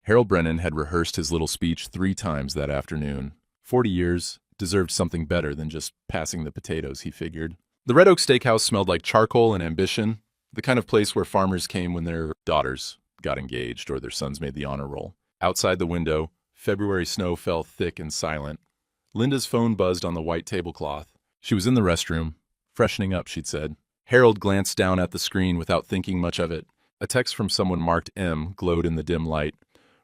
Harold Brennan had rehearsed his little speech 3 times that afternoon. 40 years deserved something better than just passing the potatoes, he figured. The Red Oak Steakhouse smelled like charcoal and ambition, the kind of place where farmers came when their daughters got engaged or their sons made the honor roll. Outside the window, February snow fell thick and silent. Linda's phone buzzed on the white tablecloth. She was in the restroom, freshening up, she'd said. Harold glanced down at the screen without thinking much of it. A text from someone marked M glowed in the dim light.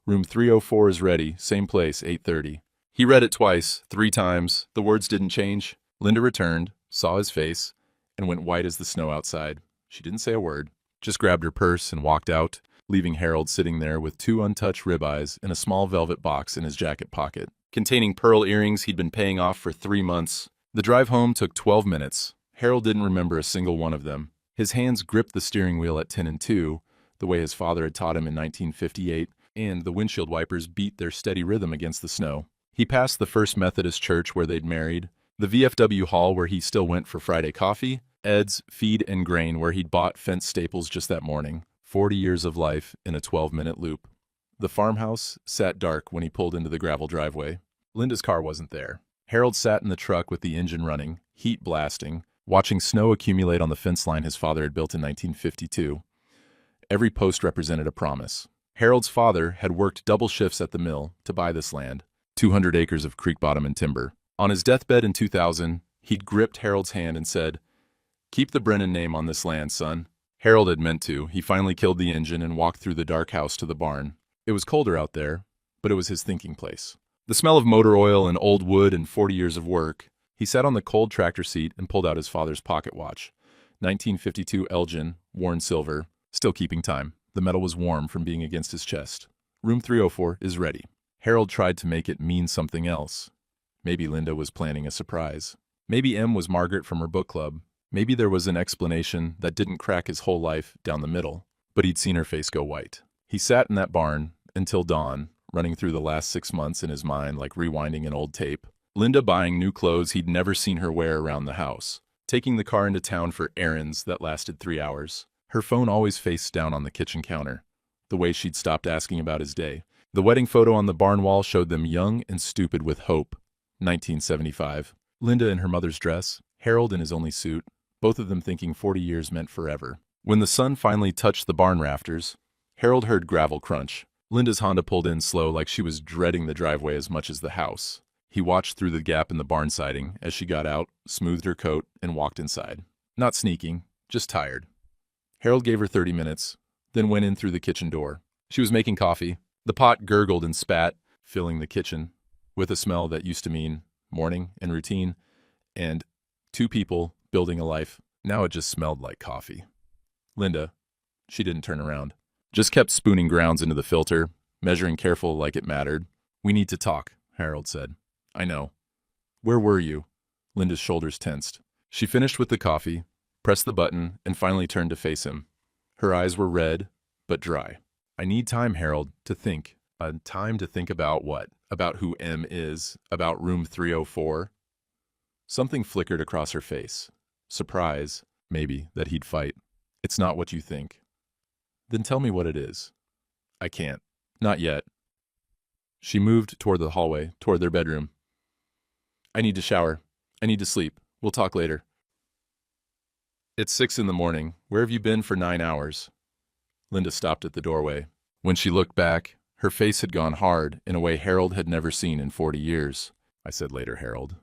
Room 304 is ready, same place, 8:30. He read it twice, 3 times. The words didn't change. Linda returned, saw his face, and went white as the snow outside. She didn't say a word, just grabbed her purse and walked out, leaving Harold sitting there with 2 untouched ribeyes and a small velvet box in his jacket pocket, containing pearl earrings he'd been paying off for 3 months. The drive home took 12 minutes. Harold didn't remember a single one of them. His hands gripped the steering wheel at 10 and 2, the way his father had taught him in 1958, and the windshield wipers beat their steady rhythm against the snow. He passed the First Methodist Church where they'd married, the VFW Hall where he still went for Friday coffee, Ed's Feed and Grain where he'd bought fence staples just that morning. 40 years of life in a 12-minute loop. The farmhouse sat dark when he pulled into the gravel driveway. Linda's car wasn't there. Harold sat in the truck with the engine running, heat blasting, watching snow accumulate on the fence line his father had built in 1952. Every post represented a promise. Harold's father had worked double shifts at the mill to buy this land, 200 acres of creek bottom and timber. On his deathbed in 2000, he'd gripped Harold's hand and said, "Keep the Brennan name on this land, son." Harold had meant to. He finally killed the engine and walked through the dark house to the barn. It was colder out there, but it was his thinking place. The smell of motor oil and old wood and 40 years of work. He sat on the cold tractor seat and pulled out his father's pocket watch. 1952 Elgin, worn silver, still keeping time. The metal was warm from being against his chest. Room 304 is ready. Harold tried to make it mean something else. Maybe Linda was planning a surprise. Maybe M was Margaret from her book club. Maybe there was an explanation that didn't crack his whole life down the middle, but he'd seen her face go white. He sat in that barn until dawn, running through the last 6 months in his mind like rewinding an old tape. Linda buying new clothes he'd never seen her wear around the house. Taking the car into town for errands that lasted 3 hours. Her phone always faced down on the kitchen counter, the way she'd stopped asking about his day. The wedding photo on the barn wall showed them young and stupid with hope. 1975. Linda in her mother's dress, Harold in his only suit, both of them thinking 40 years meant forever. When the sun finally touched the barn rafters, Harold heard gravel crunch. Linda's Honda pulled in slow like she was dreading the driveway as much as the house. He watched through the gap in the barn siding as she got out, smoothed her coat, and walked inside. Not sneaking, just tired. Harold gave her 30 minutes, then went in through the kitchen door. She was making coffee. The pot gurgled and spat, filling the kitchen, with a smell that used to mean morning and routine, and 2 people building a life. Now it just smelled like coffee. Linda, she didn't turn around, just kept spooning grounds into the filter, measuring careful like it mattered. "We need to talk," Harold said. "I know." "Where were you?" Linda's shoulders tensed. She finished with the coffee, pressed the button, and finally turned to face him. Her eyes were red, but dry. "I need time, Harold, to think. Time to think about what? About who M is? About room 304? Something flickered across her face. Surprise, maybe, that he'd fight. "It's not what you think." "Then tell me what it is." "I can't. Not yet." She moved toward the hallway, toward their bedroom. "I need to shower. I need to sleep. We'll talk later." "It's 6 in the morning. Where have you been for 9 hours?" Linda stopped at the doorway. When she looked back, her face had gone hard in a way Harold had never seen in 40 years. "I said later, Harold."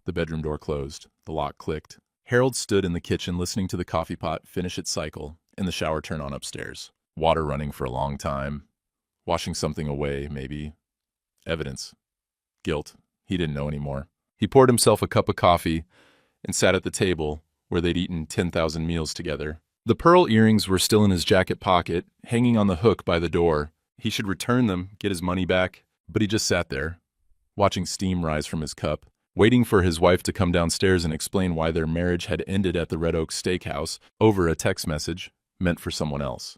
The bedroom door closed. The lock clicked. Harold stood in the kitchen listening to the coffee pot finish its cycle and the shower turn on upstairs. Water running for a long time. Washing something away, maybe. Evidence. Guilt. He didn't know anymore. He poured himself a cup of coffee and sat at the table where they'd eaten 10,000 meals together. The pearl earrings were still in his jacket pocket, hanging on the hook by the door. He should return them, get his money back, but he just sat there, watching steam rise from his cup, waiting for his wife to come downstairs and explain why their marriage had ended at the Red Oak Steakhouse over a text message meant for someone else.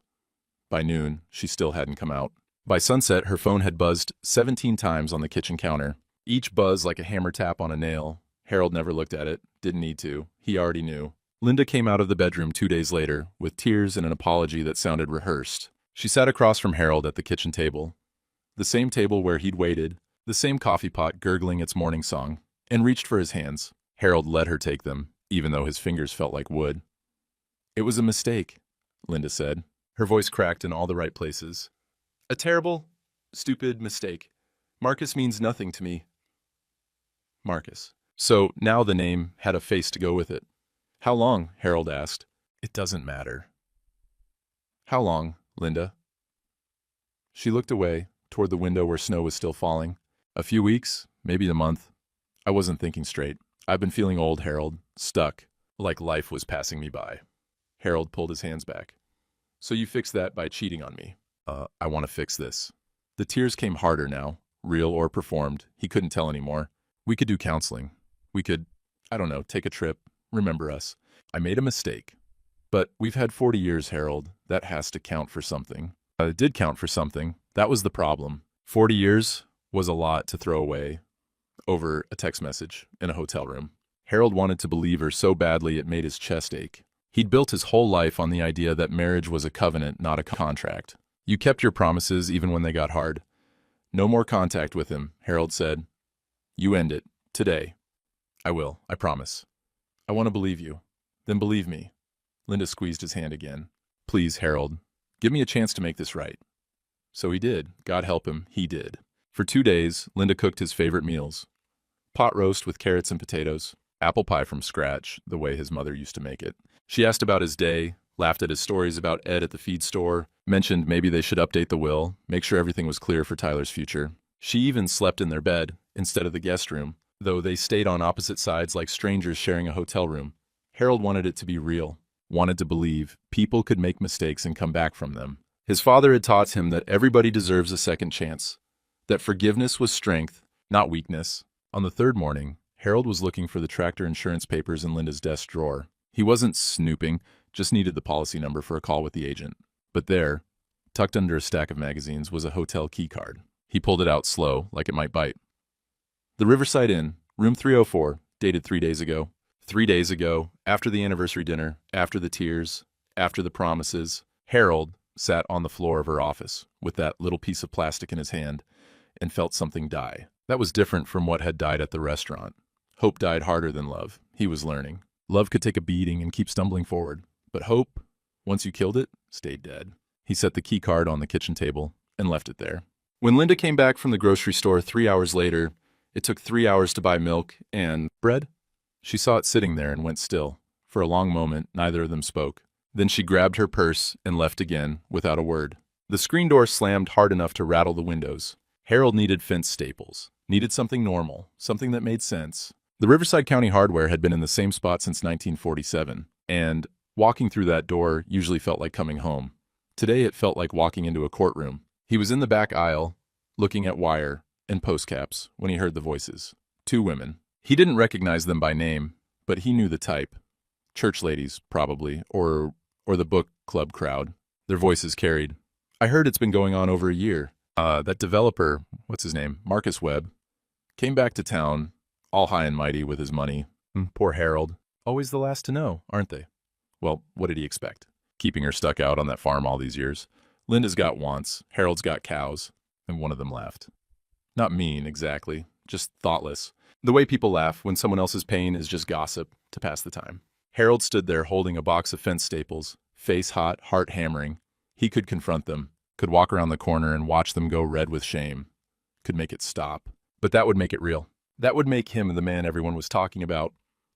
By noon, she still hadn't come out. By sunset, her phone had buzzed 17 times on the kitchen counter, each buzz like a hammer tap on a nail. Harold never looked at it, didn't need to. He already knew. Linda came out of the bedroom 2 days later, with tears and an apology that sounded rehearsed. She sat across from Harold at the kitchen table. The same table where he'd waited, the same coffee pot gurgling its morning song, and reached for his hands. Harold let her take them, even though his fingers felt like wood. "It was a mistake," Linda said. Her voice cracked in all the right places. "A terrible, stupid mistake. Marcus means nothing to me." Marcus. So now the name had a face to go with it. "How long?" Harold asked. "It doesn't matter." "How long, Linda?" She looked away, toward the window where snow was still falling. "A few weeks, maybe a month." I wasn't thinking straight. I've been feeling old, Harold. Stuck. Like life was passing me by. Harold pulled his hands back. "So you fixed that by cheating on me." I want to fix this." The tears came harder now, real or performed. He couldn't tell anymore. "We could do counseling. We could, I don't know, take a trip, remember us. I made a mistake. But we've had 40 years, Harold. That has to count for something." It did count for something. That was the problem. 40 years was a lot to throw away over a text message in a hotel room. Harold wanted to believe her so badly it made his chest ache. He'd built his whole life on the idea that marriage was a covenant, not a contract. You kept your promises even when they got hard. "No more contact with him," Harold said. "You end it. Today." "I will. I promise." "I want to believe you." "Then believe me." Linda squeezed his hand again. "Please, Harold. Give me a chance to make this right." So he did. God help him, he did. For 2 days, Linda cooked his favorite meals. Pot roast with carrots and potatoes. Apple pie from scratch, the way his mother used to make it. She asked about his day, laughed at his stories about Ed at the feed store, mentioned maybe they should update the will, make sure everything was clear for Tyler's future. She even slept in their bed, instead of the guest room, though they stayed on opposite sides like strangers sharing a hotel room. Harold wanted it to be real, wanted to believe people could make mistakes and come back from them. His father had taught him that everybody deserves a second chance, that forgiveness was strength, not weakness. On the third morning, Harold was looking for the tractor insurance papers in Linda's desk drawer. He wasn't snooping, just needed the policy number for a call with the agent. But there, tucked under a stack of magazines, was a hotel key card. He pulled it out slow, like it might bite. "The Riverside Inn, room 304, dated 3 days ago." 3 days ago, after the anniversary dinner, after the tears, after the promises, Harold sat on the floor of her office with that little piece of plastic in his hand and felt something die. That was different from what had died at the restaurant. Hope died harder than love. He was learning. Love could take a beating and keep stumbling forward. But hope, once you killed it, stayed dead. He set the key card on the kitchen table and left it there. When Linda came back from the grocery store 3 hours later, it took 3 hours to buy milk and bread. She saw it sitting there and went still. For a long moment, neither of them spoke. Then she grabbed her purse and left again, without a word. The screen door slammed hard enough to rattle the windows. Harold needed fence staples. Needed something normal, something that made sense. The Riverside County Hardware had been in the same spot since 1947, and walking through that door usually felt like coming home. Today it felt like walking into a courtroom. He was in the back aisle, looking at wire and post caps, when he heard the voices. 2 women. He didn't recognize them by name, but he knew the type. Church ladies, probably, or the book club crowd. Their voices carried. "I heard it's been going on over a year. That developer, what's his name, Marcus Webb, came back to town, all high and mighty with his money. Poor Harold. Always the last to know, aren't they?" Well, what did he expect? Keeping her stuck out on that farm all these years. Linda's got wants, Harold's got cows, and one of them laughed. Not mean, exactly, just thoughtless. The way people laugh when someone else's pain is just gossip to pass the time. Harold stood there holding a box of fence staples, face hot, heart hammering. He could confront them, could walk around the corner and watch them go red with shame, could make it stop. But that would make it real. That would make him the man everyone was talking about.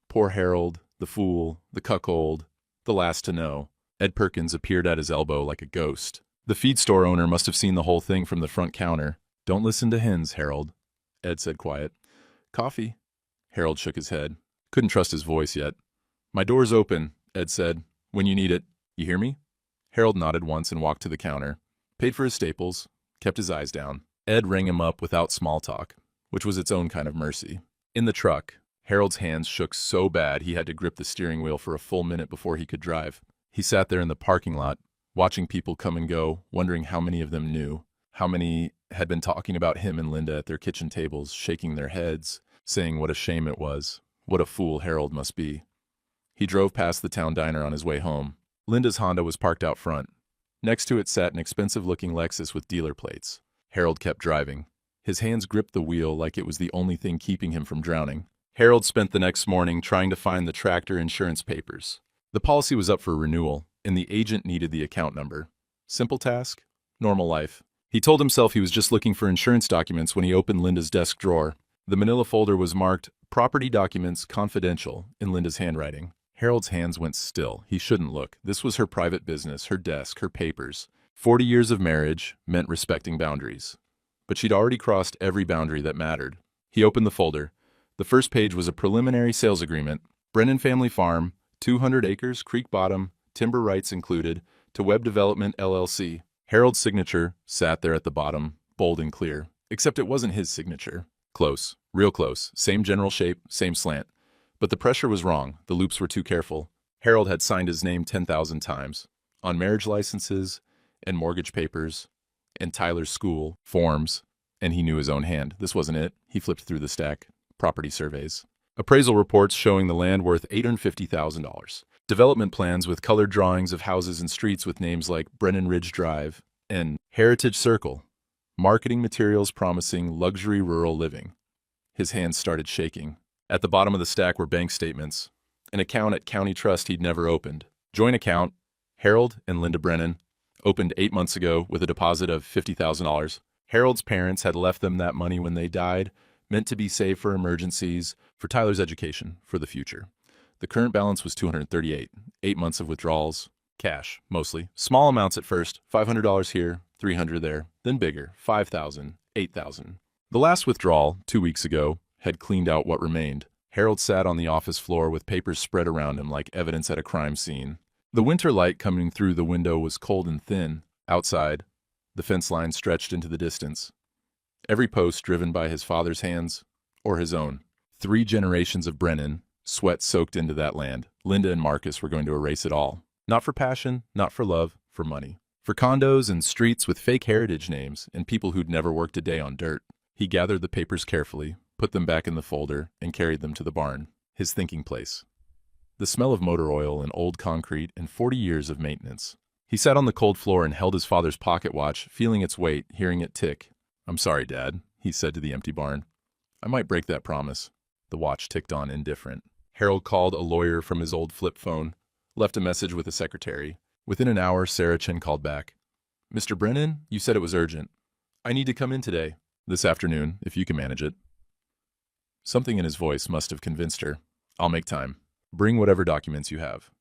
Poor Harold, the fool, the cuckold, the last to know. Ed Perkins appeared at his elbow like a ghost. The feed store owner must have seen the whole thing from the front counter. "Don't listen to hens, Harold," Ed said quiet. "Coffee?" Harold shook his head. Couldn't trust his voice yet. "My door's open," Ed said. "When you need it. You hear me?" Harold nodded once and walked to the counter. Paid for his staples, kept his eyes down. Ed rang him up without small talk, which was its own kind of mercy. In the truck, Harold's hands shook so bad he had to grip the steering wheel for a full minute before he could drive. He sat there in the parking lot, watching people come and go, wondering how many of them knew, how many had been talking about him and Linda at their kitchen tables, shaking their heads, saying what a shame it was, what a fool Harold must be. He drove past the town diner on his way home. Linda's Honda was parked out front. Next to it sat an expensive-looking Lexus with dealer plates. Harold kept driving. His hands gripped the wheel like it was the only thing keeping him from drowning. Harold spent the next morning trying to find the tractor insurance papers. The policy was up for renewal, and the agent needed the account number. Simple task, normal life. He told himself he was just looking for insurance documents when he opened Linda's desk drawer. The manila folder was marked Property Documents Confidential in Linda's handwriting. Harold's hands went still. He shouldn't look. This was her private business, her desk, her papers. 40 years of marriage meant respecting boundaries. But she'd already crossed every boundary that mattered. He opened the folder. The first page was a preliminary sales agreement. Brennan Family Farm, 200 acres, creek bottom, timber rights included, to Web Development LLC. Harold's signature sat there at the bottom, bold and clear. Except it wasn't his signature. Close, real close, same general shape, same slant. But the pressure was wrong, the loops were too careful. Harold had signed his name 10,000 times. On marriage licenses, and mortgage papers, and Tyler's school, forms, and he knew his own hand. This wasn't it. He flipped through the stack. Property surveys. Appraisal reports showing the land worth $850,000. Development plans with colored drawings of houses and streets with names like Brennan Ridge Drive and Heritage Circle. Marketing materials promising luxury rural living. His hands started shaking. At the bottom of the stack were bank statements. An account at County Trust he'd never opened. Joint account, Harold and Linda Brennan, opened 8 months ago with a deposit of $50,000. Harold's parents had left them that money when they died, meant to be saved for emergencies, for Tyler's education, for the future. The current balance was $238, 8 months of withdrawals, cash, mostly. Small amounts at first, $500 here, $300 there, then bigger, $5,000, $8,000. The last withdrawal, 2 weeks ago, had cleaned out what remained. Harold sat on the office floor with papers spread around him like evidence at a crime scene. The winter light coming through the window was cold and thin. Outside, the fence line stretched into the distance. Every post driven by his father's hands, or his own. 3 generations of Brennan, sweat soaked into that land. Linda and Marcus were going to erase it all. Not for passion, not for love, for money. For condos and streets with fake heritage names and people who'd never worked a day on dirt. He gathered the papers carefully, put them back in the folder, and carried them to the barn, his thinking place. The smell of motor oil and old concrete and 40 years of maintenance. He sat on the cold floor and held his father's pocket watch, feeling its weight, hearing it tick. "I'm sorry, Dad," he said to the empty barn. "I might break that promise." The watch ticked on, indifferent. Harold called a lawyer from his old flip phone, left a message with the secretary. Within an hour, Sarah Chen called back. "Mr. Brennan, you said it was urgent. I need to come in today. This afternoon, if you can manage it." Something in his voice must have convinced her. "I'll make time. Bring whatever documents you have."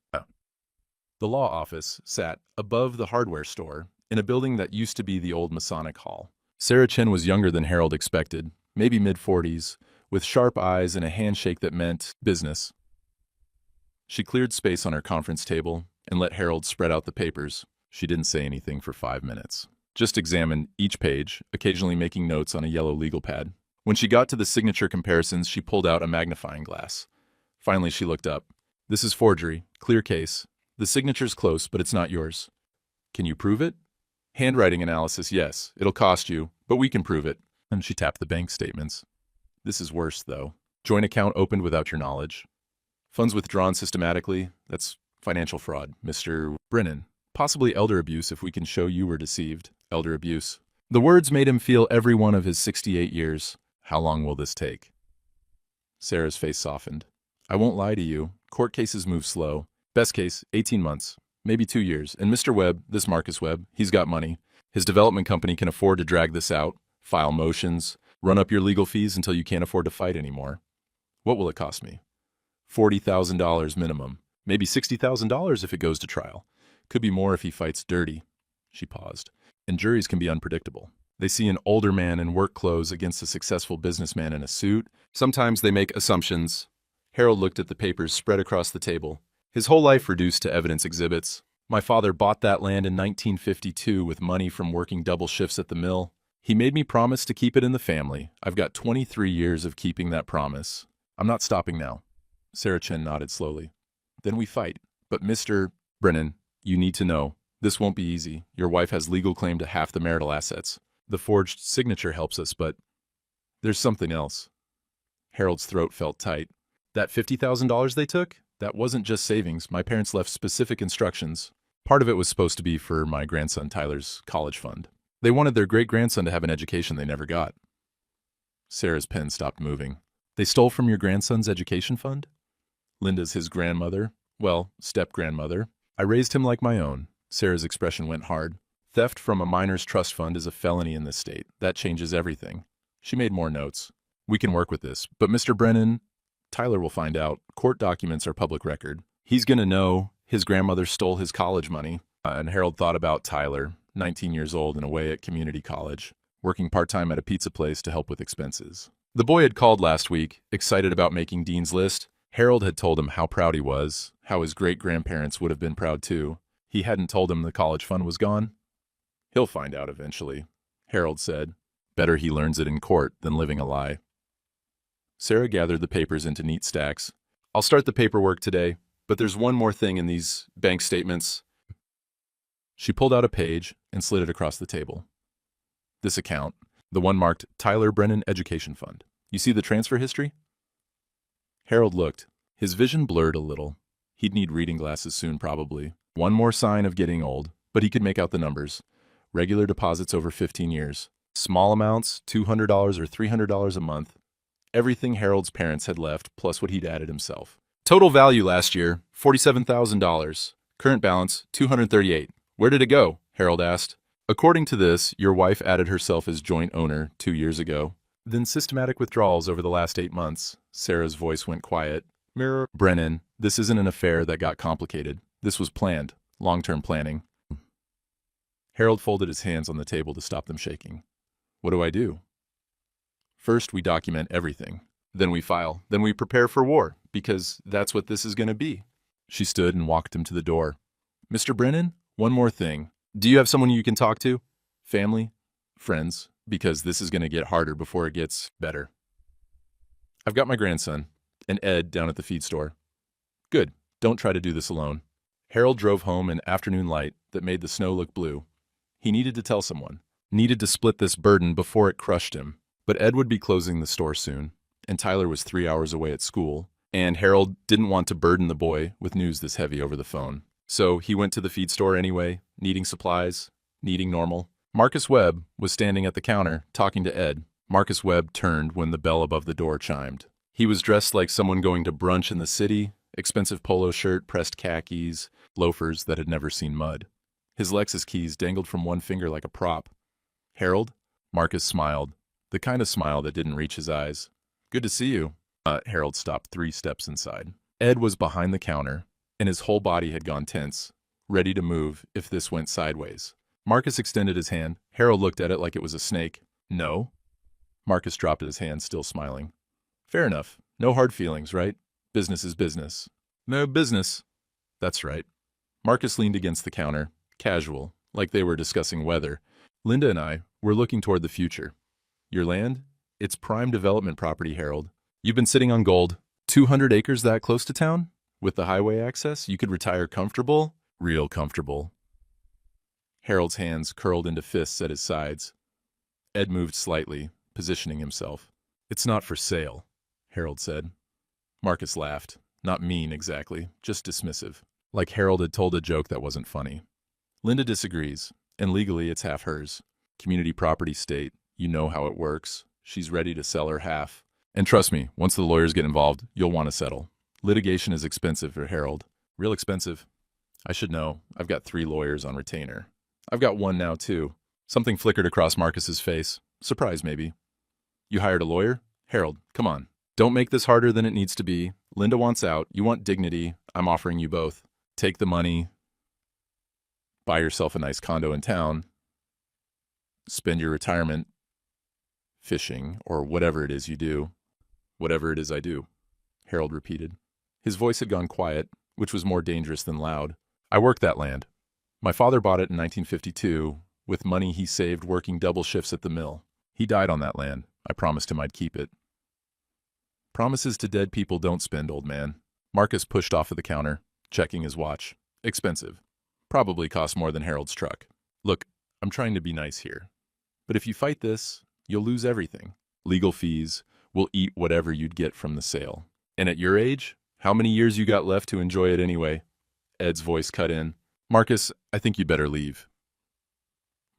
The law office sat above the hardware store in a building that used to be the old Masonic Hall. Sarah Chen was younger than Harold expected, maybe mid-40s, with sharp eyes and a handshake that meant business. She cleared space on her conference table and let Harold spread out the papers. She didn't say anything for 5 minutes. Just examined each page, occasionally making notes on a yellow legal pad. When she got to the signature comparisons, she pulled out a magnifying glass. Finally, she looked up. "This is forgery. Clear case. The signature's close, but it's not yours. Can you prove it?" "Handwriting analysis, yes. It'll cost you, but we can prove it." And she tapped the bank statements. "This is worse, though. Joint account opened without your knowledge. Funds withdrawn systematically. That's financial fraud, Mr. Brennan. Possibly elder abuse if we can show you were deceived. Elder abuse." The words made him feel every one of his 68 years. How long will this take? Sarah's face softened. "I won't lie to you. Court cases move slow. Best case, 18 months. Maybe 2 years. And Mr. Webb, this Marcus Webb, he's got money. His development company can afford to drag this out, file motions, run up your legal fees until you can't afford to fight anymore. What will it cost me? $40,000 minimum. Maybe $60,000 if it goes to trial. Could be more if he fights dirty." She paused. And juries can be unpredictable. They see an older man in work clothes against a successful businessman in a suit. Sometimes they make assumptions. Harold looked at the papers spread across the table. His whole life reduced to evidence exhibits. "My father bought that land in 1952 with money from working double shifts at the mill. He made me promise to keep it in the family. I've got 23 years of keeping that promise. I'm not stopping now." Sarah Chen nodded slowly. "Then we fight. But Mr. Brennan, you need to know. This won't be easy. Your wife has legal claim to half the marital assets. The forged signature helps us, but there's something else." Harold's throat felt tight. "That $50,000 they took? That wasn't just savings. My parents left specific instructions. Part of it was supposed to be for my grandson Tyler's college fund. They wanted their great-grandson to have an education they never got. Sarah's pen stopped moving. They stole from your grandson's education fund? Linda's his grandmother. Well, step-grandmother. I raised him like my own. Sarah's expression went hard. Theft from a minor's trust fund is a felony in this state. That changes everything. She made more notes. We can work with this, but Mr. Brennan, Tyler will find out. Court documents are public record. He's gonna know his grandmother stole his college money. And Harold thought about Tyler, 19 years old and away at community college, working part-time at a pizza place to help with expenses. The boy had called last week, excited about making Dean's List. Harold had told him how proud he was, how his great-grandparents would have been proud too. He hadn't told him the college fund was gone. He'll find out eventually, Harold said. Better he learns it in court than living a lie. Sarah gathered the papers into neat stacks. I'll start the paperwork today, but there's one more thing in these bank statements. She pulled out a page and slid it across the table. This account, the one marked Tyler Brennan Education Fund. You see the transfer history? Harold looked. His vision blurred a little. He'd need reading glasses soon, probably. One more sign of getting old, but he could make out the numbers. Regular deposits over 15 years. Small amounts, $200 or $300 a month. Everything Harold's parents had left, plus what he'd added himself. Total value last year, $47,000. Current balance, $238. Where did it go? Harold asked. According to this, your wife added herself as joint owner 2 years ago. Then systematic withdrawals over the last 8 months. Sarah's voice went quiet. Mirror. Brennan, this isn't an affair that got complicated. This was planned. Long-term planning. Harold folded his hands on the table to stop them shaking. What do I do? First, we document everything. Then we file. Then we prepare for war, because that's what this is going to be. She stood and walked him to the door. Mr. Brennan, one more thing. Do you have someone you can talk to? Family? Friends? Because this is going to get harder before it gets better. I've got my grandson and Ed down at the feed store. Good. Don't try to do this alone. Harold drove home in afternoon light that made the snow look blue. He needed to tell someone. Needed to split this burden before it crushed him. But Ed would be closing the store soon, and Tyler was 3 hours away at school, and Harold didn't want to burden the boy with news this heavy over the phone. So he went to the feed store anyway, needing supplies, needing normal. Marcus Webb was standing at the counter, talking to Ed. Marcus Webb turned when the bell above the door chimed. He was dressed like someone going to brunch in the city, expensive polo shirt, pressed khakis, loafers that had never seen mud. His Lexus keys dangled from one finger like a prop. Harold? Marcus smiled, the kind of smile that didn't reach his eyes. Good to see you. Harold stopped 3 steps inside. Ed was behind the counter, and his whole body had gone tense, ready to move if this went sideways. Marcus extended his hand. Harold looked at it like it was a snake. No. Marcus dropped his hand, still smiling. Fair enough. No hard feelings, right? Business is business. No business. That's right. Marcus leaned against the counter, casual, like they were discussing weather. Linda and I were looking toward the future. Your land? It's prime development property, Harold. You've been sitting on gold. 200 acres that close to town? With the highway access, you could retire comfortable. Real comfortable. Harold's hands curled into fists at his sides. Ed moved slightly, positioning himself. It's not for sale, Harold said. Marcus laughed. Not mean, exactly, just dismissive. Like Harold had told a joke that wasn't funny. Linda disagrees, and legally it's half hers. Community property state, you know how it works. She's ready to sell her half. And trust me, once the lawyers get involved, you'll want to settle. Litigation is expensive for Harold. Real expensive. I should know. I've got 3 lawyers on retainer. I've got 1 now, too. Something flickered across Marcus's face. Surprise, maybe. You hired a lawyer? Harold, come on. Don't make this harder than it needs to be. Linda wants out. You want dignity. I'm offering you both. Take the money. Buy yourself a nice condo in town. Spend your retirement fishing, or whatever it is you do. Whatever it is I do, Harold repeated. His voice had gone quiet, which was more dangerous than loud. I worked that land. My father bought it in 1952 with money he saved working double shifts at the mill. He died on that land. I promised him I'd keep it. Promises to dead people don't spend, old man. Marcus pushed off of the counter, checking his watch. Expensive. Probably cost more than Harold's truck. Look, I'm trying to be nice here. But if you fight this, you'll lose everything. Legal fees will eat whatever you'd get from the sale. And at your age, how many years you got left to enjoy it anyway? Ed's voice cut in. Marcus, I think you'd better leave.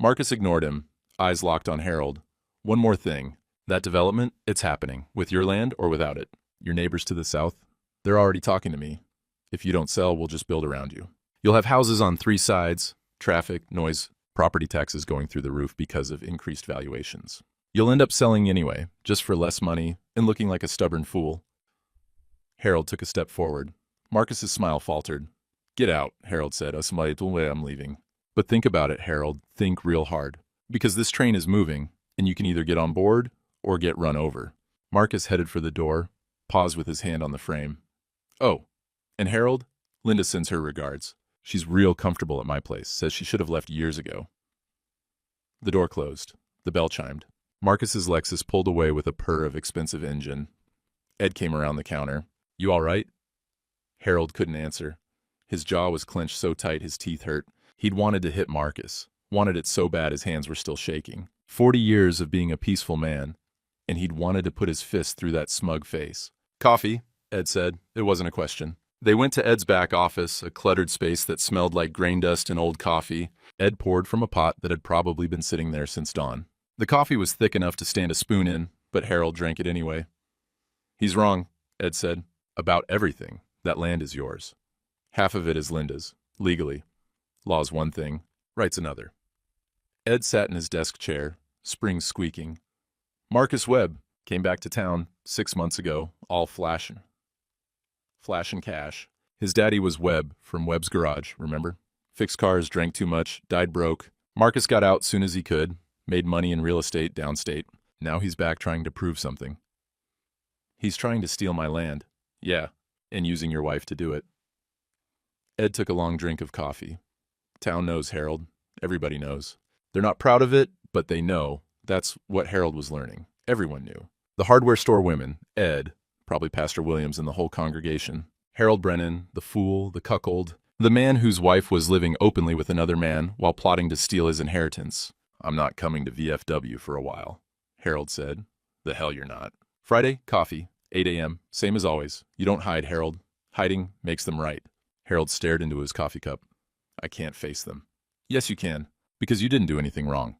Marcus ignored him, eyes locked on Harold. One more thing. That development, it's happening, with your land or without it. Your neighbors to the south, they're already talking to me. If you don't sell, we'll just build around you. You'll have houses on 3 sides, traffic, noise, property taxes going through the roof because of increased valuations. You'll end up selling anyway, just for less money and looking like a stubborn fool. Harold took a step forward. Marcus's smile faltered. Get out, Harold said. I'm leaving. But think about it, Harold. Think real hard. Because this train is moving, and you can either get on board or get run over. Marcus headed for the door, paused with his hand on the frame. Oh, and Harold? Linda sends her regards. She's real comfortable at my place, says she should have left years ago. The door closed. The bell chimed. Marcus's Lexus pulled away with a purr of expensive engine. Ed came around the counter. You all right? Harold couldn't answer. His jaw was clenched so tight his teeth hurt. He'd wanted to hit Marcus. Wanted it so bad his hands were still shaking. 40 years of being a peaceful man, and he'd wanted to put his fist through that smug face. Coffee, Ed said. It wasn't a question. They went to Ed's back office, a cluttered space that smelled like grain dust and old coffee. Ed poured from a pot that had probably been sitting there since dawn. The coffee was thick enough to stand a spoon in, but Harold drank it anyway. He's wrong, Ed said. About everything. That land is yours. Half of it is Linda's, legally. Law's one thing, right's another. Ed sat in his desk chair, springs squeaking. Marcus Webb came back to town 6 months ago, all flashing cash. His daddy was Webb from Webb's Garage, remember? Fixed cars, drank too much, died broke. Marcus got out soon as he could, made money in real estate downstate. Now he's back trying to prove something. He's trying to steal my land. Yeah, and using your wife to do it. Ed took a long drink of coffee. Town knows, Harold. Everybody knows. They're not proud of it, but they know. That's what Harold was learning. Everyone knew. The hardware store women, Ed, probably Pastor Williams and the whole congregation, Harold Brennan, the fool, the cuckold, the man whose wife was living openly with another man while plotting to steal his inheritance. I'm not coming to VFW for a while, Harold said. The hell you're not. Friday, coffee, 8 a.m., same as always. You don't hide, Harold. Hiding makes them right. Harold stared into his coffee cup. I can't face them. Yes, you can, because you didn't do anything wrong.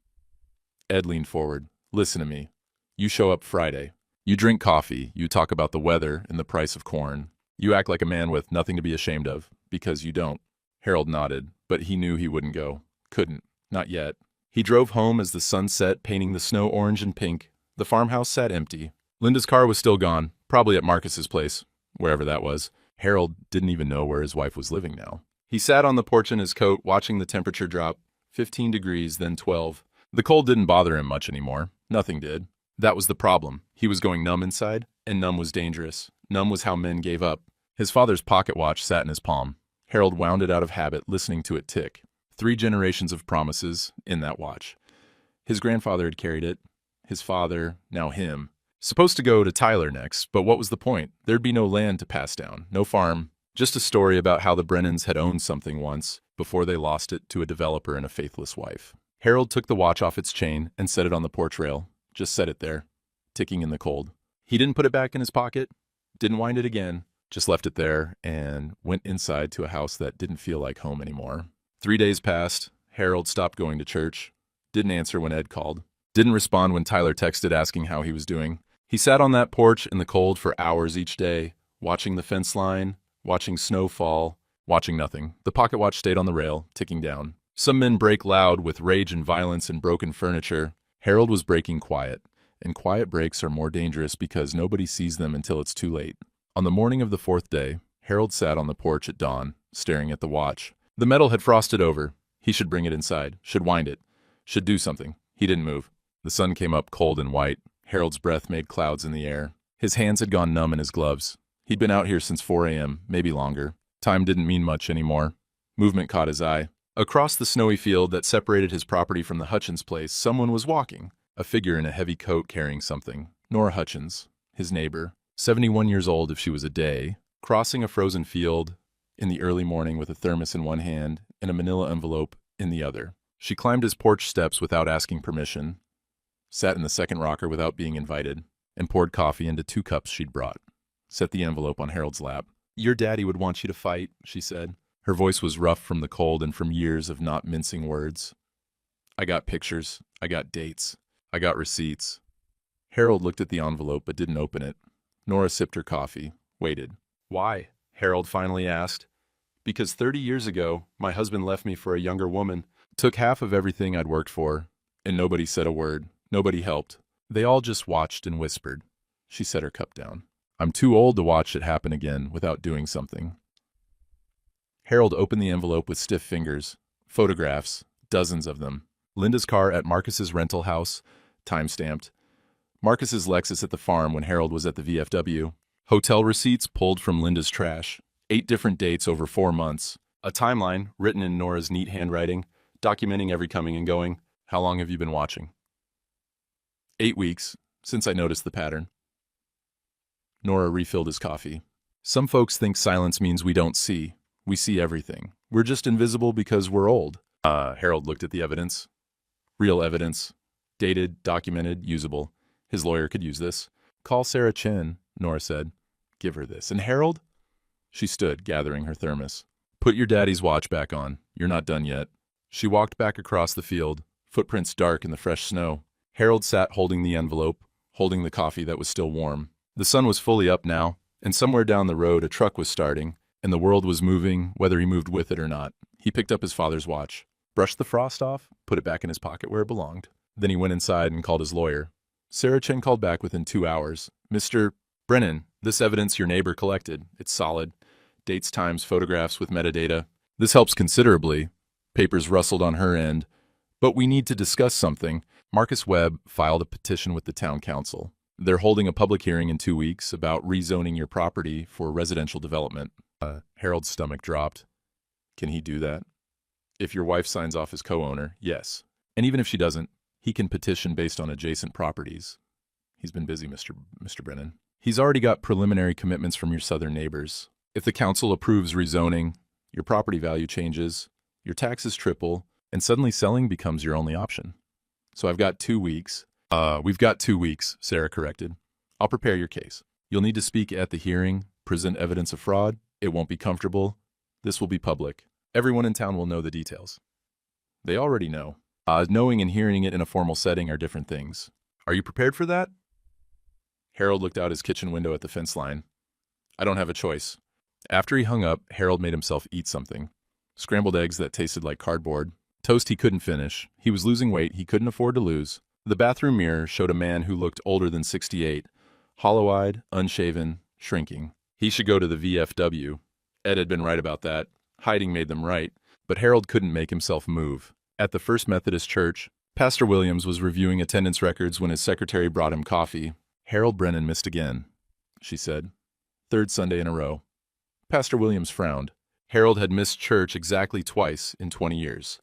Ed leaned forward. Listen to me. You show up Friday. You drink coffee. You talk about the weather and the price of corn. You act like a man with nothing to be ashamed of, because you don't. Harold nodded, but he knew he wouldn't go. Couldn't. Not yet. He drove home as the sun set, painting the snow orange and pink. The farmhouse sat empty. Linda's car was still gone, probably at Marcus's place, wherever that was. Harold didn't even know where his wife was living now. He sat on the porch in his coat, watching the temperature drop. 15 degrees, then 12. The cold didn't bother him much anymore. Nothing did. That was the problem. He was going numb inside, and numb was dangerous. Numb was how men gave up. His father's pocket watch sat in his palm. Harold wound it out of habit, listening to it tick. 3 generations of promises in that watch. His grandfather had carried it. His father, now him. Supposed to go to Tyler next, but what was the point? There'd be no land to pass down, no farm. Just a story about how the Brennans had owned something once, before they lost it to a developer and a faithless wife. Harold took the watch off its chain and set it on the porch rail. Just set it there, ticking in the cold. He didn't put it back in his pocket, didn't wind it again, just left it there and went inside to a house that didn't feel like home anymore. 3 days passed. Harold stopped going to church. Didn't answer when Ed called. Didn't respond when Tyler texted asking how he was doing. He sat on that porch in the cold for hours each day, watching the fence line, watching snow fall, watching nothing. The pocket watch stayed on the rail, ticking down. Some men break loud with rage and violence and broken furniture. Harold was breaking quiet, and quiet breaks are more dangerous because nobody sees them until it's too late. On the morning of the 4th day, Harold sat on the porch at dawn, staring at the watch. The metal had frosted over. He should bring it inside, should wind it, should do something. He didn't move. The sun came up cold and white. Harold's breath made clouds in the air. His hands had gone numb in his gloves. He'd been out here since 4 a.m., maybe longer. Time didn't mean much anymore. Movement caught his eye. Across the snowy field that separated his property from the Hutchins place, someone was walking. A figure in a heavy coat carrying something. Nora Hutchins, his neighbor, 71 years old if she was a day, crossing a frozen field in the early morning with a thermos in one hand and a manila envelope in the other. She climbed his porch steps without asking permission, sat in the second rocker without being invited, and poured coffee into 2 cups she'd brought. Set the envelope on Harold's lap. Your daddy would want you to fight, she said. Her voice was rough from the cold and from years of not mincing words. I got pictures. I got dates. I got receipts. Harold looked at the envelope but didn't open it. Nora sipped her coffee, waited. Why? Harold finally asked. Because 30 years ago, my husband left me for a younger woman, took half of everything I'd worked for, and nobody said a word. Nobody helped. They all just watched and whispered. She set her cup down. I'm too old to watch it happen again without doing something. Harold opened the envelope with stiff fingers. Photographs, dozens of them. Linda's car at Marcus's rental house, time-stamped. Marcus's Lexus at the farm when Harold was at the VFW. Hotel receipts pulled from Linda's trash. 8 different dates over 4 months. A timeline, written in Nora's neat handwriting, documenting every coming and going. How long have you been watching? 8 weeks, since I noticed the pattern. Nora refilled his coffee. Some folks think silence means we don't see. We see everything. We're just invisible because we're old. Harold looked at the evidence. Real evidence. Dated, documented, usable. His lawyer could use this. Call Sarah Chen, Nora said. Give her this. And Harold? She stood, gathering her thermos. Put your daddy's watch back on. You're not done yet. She walked back across the field, footprints dark in the fresh snow. Harold sat holding the envelope, holding the coffee that was still warm. The sun was fully up now, and somewhere down the road a truck was starting, and the world was moving, whether he moved with it or not. He picked up his father's watch, brushed the frost off, put it back in his pocket where it belonged. Then he went inside and called his lawyer. Sarah Chen called back within 2 hours. Mr. Brennan, this evidence your neighbor collected. It's solid. Dates, times, photographs with metadata. This helps considerably. Papers rustled on her end. But we need to discuss something. Marcus Webb filed a petition with the town council. They're holding a public hearing in 2 weeks about rezoning your property for residential development. Harold's stomach dropped. Can he do that? If your wife signs off as co-owner, yes. And even if she doesn't, he can petition based on adjacent properties. He's been busy, Mr. Brennan. He's already got preliminary commitments from your southern neighbors. If the council approves rezoning, your property value changes, your taxes triple, and suddenly selling becomes your only option. So I've got 2 weeks. We've got 2 weeks, Sarah corrected. I'll prepare your case. You'll need to speak at the hearing, present evidence of fraud. It won't be comfortable. This will be public. Everyone in town will know the details. They already know. Knowing and hearing it in a formal setting are different things. Are you prepared for that? Harold looked out his kitchen window at the fence line. I don't have a choice. After he hung up, Harold made himself eat something. Scrambled eggs that tasted like cardboard. Toast he couldn't finish. He was losing weight he couldn't afford to lose. The bathroom mirror showed a man who looked older than 68, hollow-eyed, unshaven, shrinking. He should go to the VFW. Ed had been right about that. Hiding made them right, but Harold couldn't make himself move. At the First Methodist Church, Pastor Williams was reviewing attendance records when his secretary brought him coffee. Harold Brennan missed again, she said. 3rd Sunday in a row. Pastor Williams frowned. Harold had missed church exactly twice in 20 years.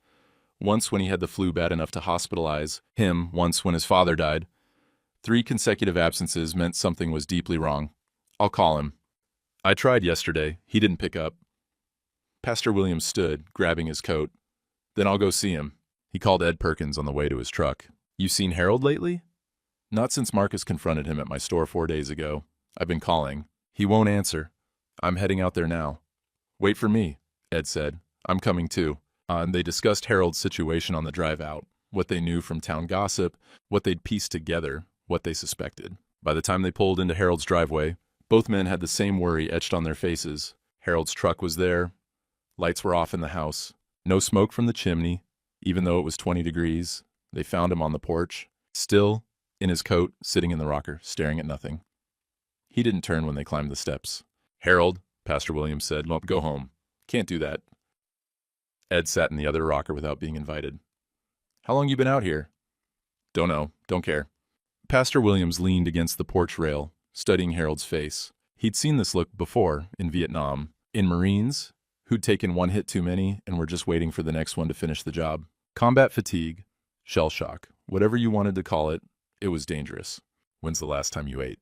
Once when he had the flu bad enough to hospitalize him, once when his father died. 3 consecutive absences meant something was deeply wrong. I'll call him. I tried yesterday. He didn't pick up. Pastor Williams stood, grabbing his coat. Then I'll go see him. He called Ed Perkins on the way to his truck. You seen Harold lately? Not since Marcus confronted him at my store 4 days ago. I've been calling. He won't answer. I'm heading out there now. Wait for me, Ed said. I'm coming too. And they discussed Harold's situation on the drive out, what they knew from town gossip, what they'd pieced together, what they suspected. By the time they pulled into Harold's driveway, both men had the same worry etched on their faces. Harold's truck was there. Lights were off in the house. No smoke from the chimney, even though it was 20 degrees. They found him on the porch, still, in his coat, sitting in the rocker, staring at nothing. He didn't turn when they climbed the steps. Harold, Pastor Williams said, "Well, go home. Can't do that." Ed sat in the other rocker without being invited. How long you been out here? Don't know. Don't care. Pastor Williams leaned against the porch rail, studying Harold's face. He'd seen this look before, in Vietnam, in Marines, who'd taken one hit too many and were just waiting for the next one to finish the job. Combat fatigue, shell shock, whatever you wanted to call it, it was dangerous. When's the last time you ate?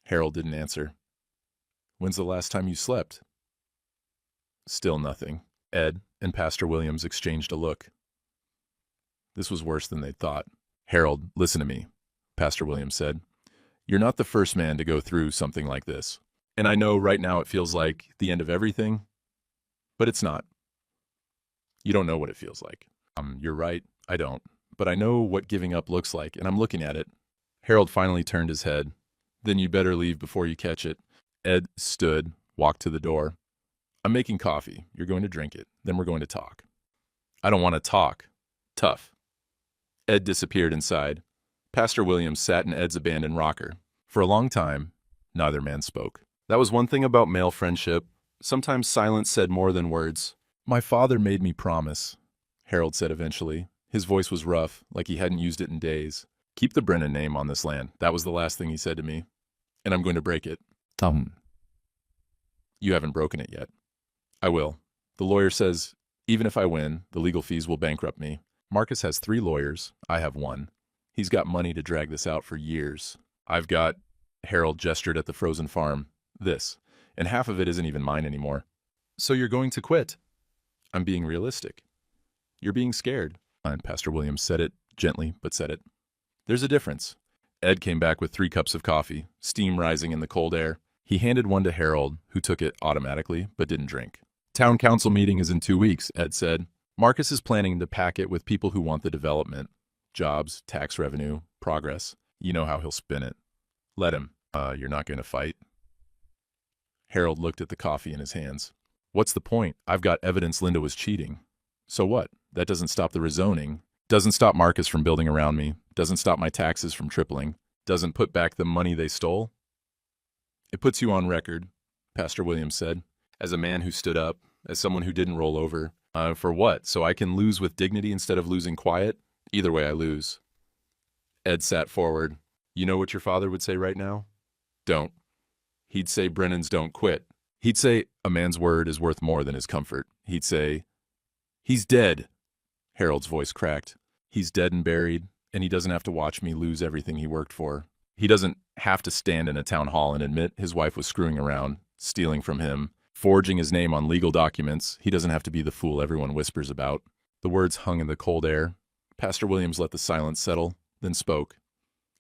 Harold didn't answer. When's the last time you slept? Still nothing. Ed and Pastor Williams exchanged a look. This was worse than they'd thought. Harold, listen to me, Pastor Williams said. You're not the first man to go through something like this. And I know right now it feels like the end of everything, but it's not. You don't know what it feels like. You're right, I don't. But I know what giving up looks like, and I'm looking at it. Harold finally turned his head. Then you'd better leave before you catch it. Ed stood, walked to the door. I'm making coffee. You're going to drink it. Then we're going to talk. I don't want to talk. Tough. Ed disappeared inside. Pastor Williams sat in Ed's abandoned rocker. For a long time, neither man spoke. That was one thing about male friendship. Sometimes silence said more than words. My father made me promise, Harold said eventually. His voice was rough, like he hadn't used it in days. Keep the Brennan name on this land. That was the last thing he said to me. And I'm going to break it. You haven't broken it yet. I will. The lawyer says, even if I win, the legal fees will bankrupt me. Marcus has 3 lawyers. I have 1. He's got money to drag this out for years. I've got, Harold gestured at the frozen farm, this, and half of it isn't even mine anymore. So you're going to quit? I'm being realistic. You're being scared. And Pastor Williams said it, gently, but said it. There's a difference. Ed came back with 3 cups of coffee, steam rising in the cold air. He handed one to Harold, who took it automatically, but didn't drink. Town council meeting is in 2 weeks, Ed said. Marcus is planning to pack it with people who want the development. Jobs, tax revenue, progress. You know how he'll spin it. Let him. You're not going to fight? Harold looked at the coffee in his hands. What's the point? I've got evidence Linda was cheating. So what? That doesn't stop the rezoning. Doesn't stop Marcus from building around me. Doesn't stop my taxes from tripling. Doesn't put back the money they stole. It puts you on record, Pastor Williams said, as a man who stood up, as someone who didn't roll over. For what? So I can lose with dignity instead of losing quiet? Either way, I lose. Ed sat forward. You know what your father would say right now? Don't. He'd say Brennan's don't quit. He'd say a man's word is worth more than his comfort. He'd say, he's dead. Harold's voice cracked. He's dead and buried, and he doesn't have to watch me lose everything he worked for. He doesn't have to stand in a town hall and admit his wife was screwing around, stealing from him, forging his name on legal documents. He doesn't have to be the fool everyone whispers about. The words hung in the cold air. Pastor Williams let the silence settle, then spoke.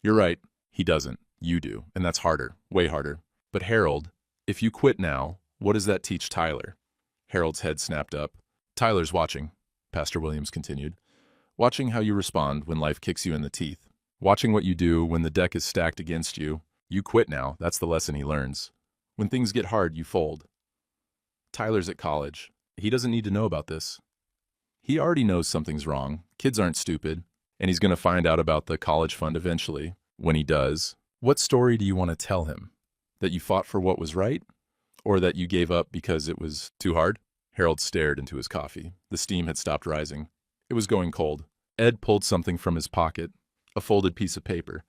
You're right. He doesn't. You do. And that's harder. Way harder. But Harold, if you quit now, what does that teach Tyler? Harold's head snapped up. Tyler's watching, Pastor Williams continued. Watching how you respond when life kicks you in the teeth. Watching what you do when the deck is stacked against you. You quit now. That's the lesson he learns. When things get hard, you fold. Tyler's at college. He doesn't need to know about this. He already knows something's wrong. Kids aren't stupid. And he's going to find out about the college fund eventually. When he does, what story do you want to tell him? That you fought for what was right? Or that you gave up because it was too hard? Harold stared into his coffee. The steam had stopped rising. It was going cold. Ed pulled something from his pocket, a folded piece of paper.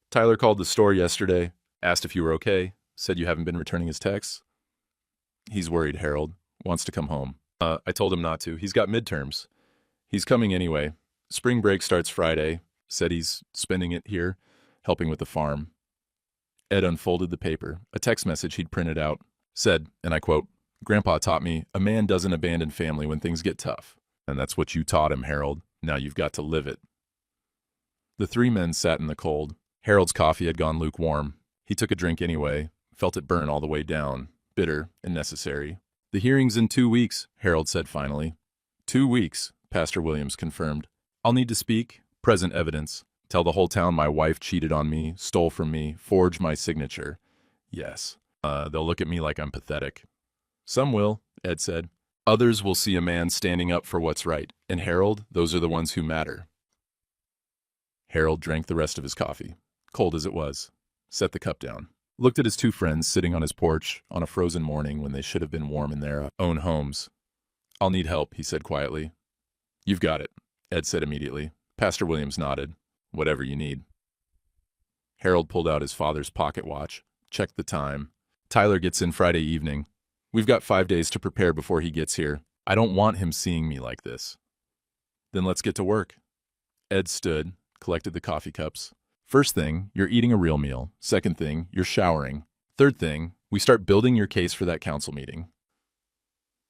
Tyler called the store yesterday, asked if you were okay, said you haven't been returning his texts. He's worried, Harold. Wants to come home. I told him not to. He's got midterms. He's coming anyway. Spring break starts Friday. Said he's spending it here, helping with the farm. Ed unfolded the paper, a text message he'd printed out. Said, and I quote, Grandpa taught me, a man doesn't abandon family when things get tough. And that's what you taught him, Harold. Now you've got to live it. The 3 men sat in the cold. Harold's coffee had gone lukewarm. He took a drink anyway, felt it burn all the way down, bitter and necessary. The hearing's in 2 weeks, Harold said finally. 2 weeks, Pastor Williams confirmed. I'll need to speak, present evidence. Tell the whole town my wife cheated on me, stole from me, forged my signature. Yes. They'll look at me like I'm pathetic. Some will, Ed said. Others will see a man standing up for what's right. And Harold, those are the ones who matter. Harold drank the rest of his coffee, cold as it was, set the cup down, looked at his 2 friends sitting on his porch on a frozen morning when they should have been warm in their own homes. I'll need help, he said quietly. You've got it, Ed said immediately. Pastor Williams nodded. Whatever you need. Harold pulled out his father's pocket watch, checked the time. Tyler gets in Friday evening. We've got 5 days to prepare before he gets here. I don't want him seeing me like this. Then let's get to work. Ed stood, collected the coffee cups. First thing, you're eating a real meal. Second thing, you're showering. Third thing, we start building your case for that council meeting.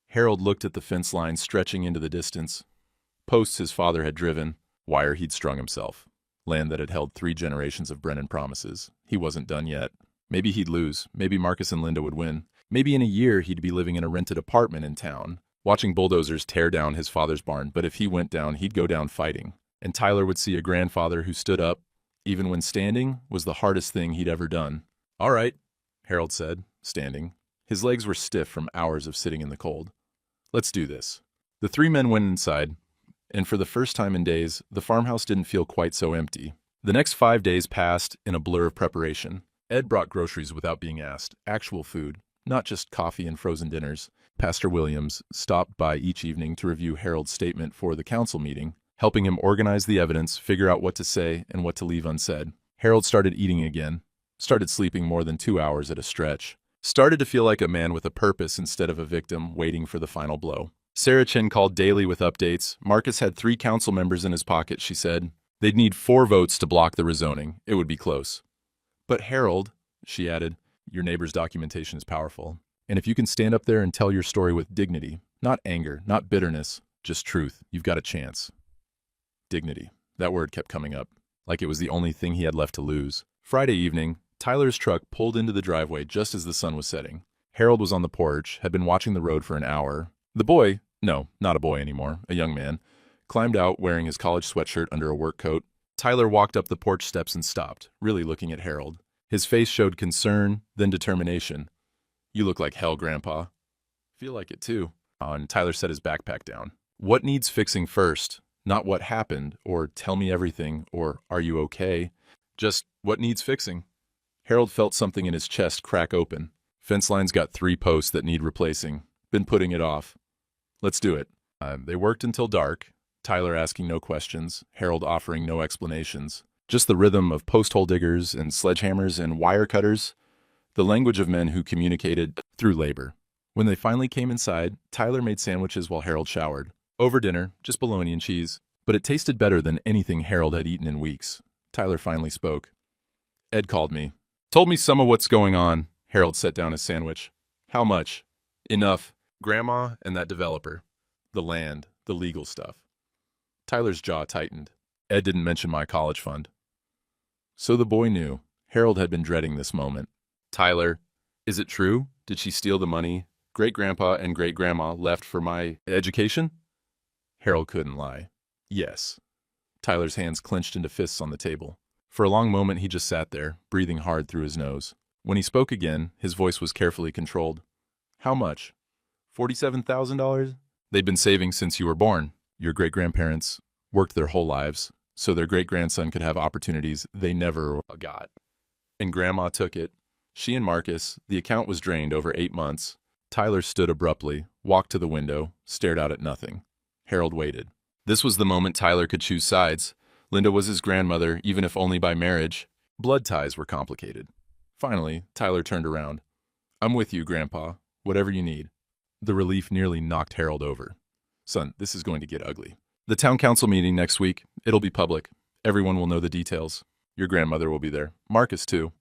Harold looked at the fence line stretching into the distance. Posts his father had driven, wire he'd strung himself. Land that had held 3 generations of Brennan promises. He wasn't done yet. Maybe he'd lose. Maybe Marcus and Linda would win. Maybe in a year he'd be living in a rented apartment in town. watching bulldozers tear down his father's barn, but if he went down, he'd go down fighting. And Tyler would see a grandfather who stood up, even when standing was the hardest thing he'd ever done. "All right," Harold said, standing. His legs were stiff from hours of sitting in the cold. "Let's do this." The three men went inside, and for the first time in days, the farmhouse didn't feel quite so empty. The next 5 days passed in a blur of preparation. Ed brought groceries without being asked, actual food, not just coffee and frozen dinners. Pastor Williams stopped by each evening to review Harold's statement for the council meeting, helping him organize the evidence, figure out what to say and what to leave unsaid. Harold started eating again, started sleeping more than 2 hours at a stretch, started to feel like a man with a purpose instead of a victim waiting for the final blow. Sarah Chin called daily with updates. Marcus had 3 council members in his pocket, she said. They'd need 4 votes to block the rezoning. It would be close. "But Harold," she added, "your neighbor's documentation is powerful. And if you can stand up there and tell your story with dignity, not anger, not bitterness, just truth, you've got a chance." Dignity. That word kept coming up, like it was the only thing he had left to lose. Friday evening, Tyler's truck pulled into the driveway just as the sun was setting. Harold was on the porch, had been watching the road for an hour. The boy, no, not a boy anymore, a young man, climbed out wearing his college sweatshirt under a work coat. Tyler walked up the porch steps and stopped, really looking at Harold. His face showed concern, then determination. "You look like hell, Grandpa." "Feel like it too." And Tyler set his backpack down. "What needs fixing first? Not what happened, or tell me everything, or are you okay? Just what needs fixing?" Harold felt something in his chest crack open. "Fence line's got 3 posts that need replacing. Been putting it off. Let's do it." They worked until dark, Tyler asking no questions, Harold offering no explanations. Just the rhythm of post hole diggers and sledgehammers and wire cutters, the language of men who communicated through labor. When they finally came inside, Tyler made sandwiches while Harold showered. Over dinner, just bologna and cheese. But it tasted better than anything Harold had eaten in weeks. Tyler finally spoke. "Ed called me. Told me some of what's going on." Harold set down his sandwich. "How much?" "Enough. Grandma and that developer. The land, the legal stuff." Tyler's jaw tightened. "Ed didn't mention my college fund." So the boy knew. Harold had been dreading this moment. "Tyler, is it true? Did she steal the money great-grandpa and great-grandma left for my education?" Harold couldn't lie. "Yes." Tyler's hands clenched into fists on the table. For a long moment he just sat there, breathing hard through his nose. When he spoke again, his voice was carefully controlled. "How much?" $47,000? "They'd been saving since you were born. Your great-grandparents worked their whole lives, so their great-grandson could have opportunities they never got. And Grandma took it. She and Marcus, the account was drained over 8 months. Tyler stood abruptly, walked to the window, stared out at nothing. Harold waited. This was the moment Tyler could choose sides. Linda was his grandmother, even if only by marriage. Blood ties were complicated. Finally, Tyler turned around. "I'm with you, Grandpa. Whatever you need." The relief nearly knocked Harold over. "Son, this is going to get ugly. The town council meeting next week. It'll be public. Everyone will know the details. Your grandmother will be there. Marcus, too."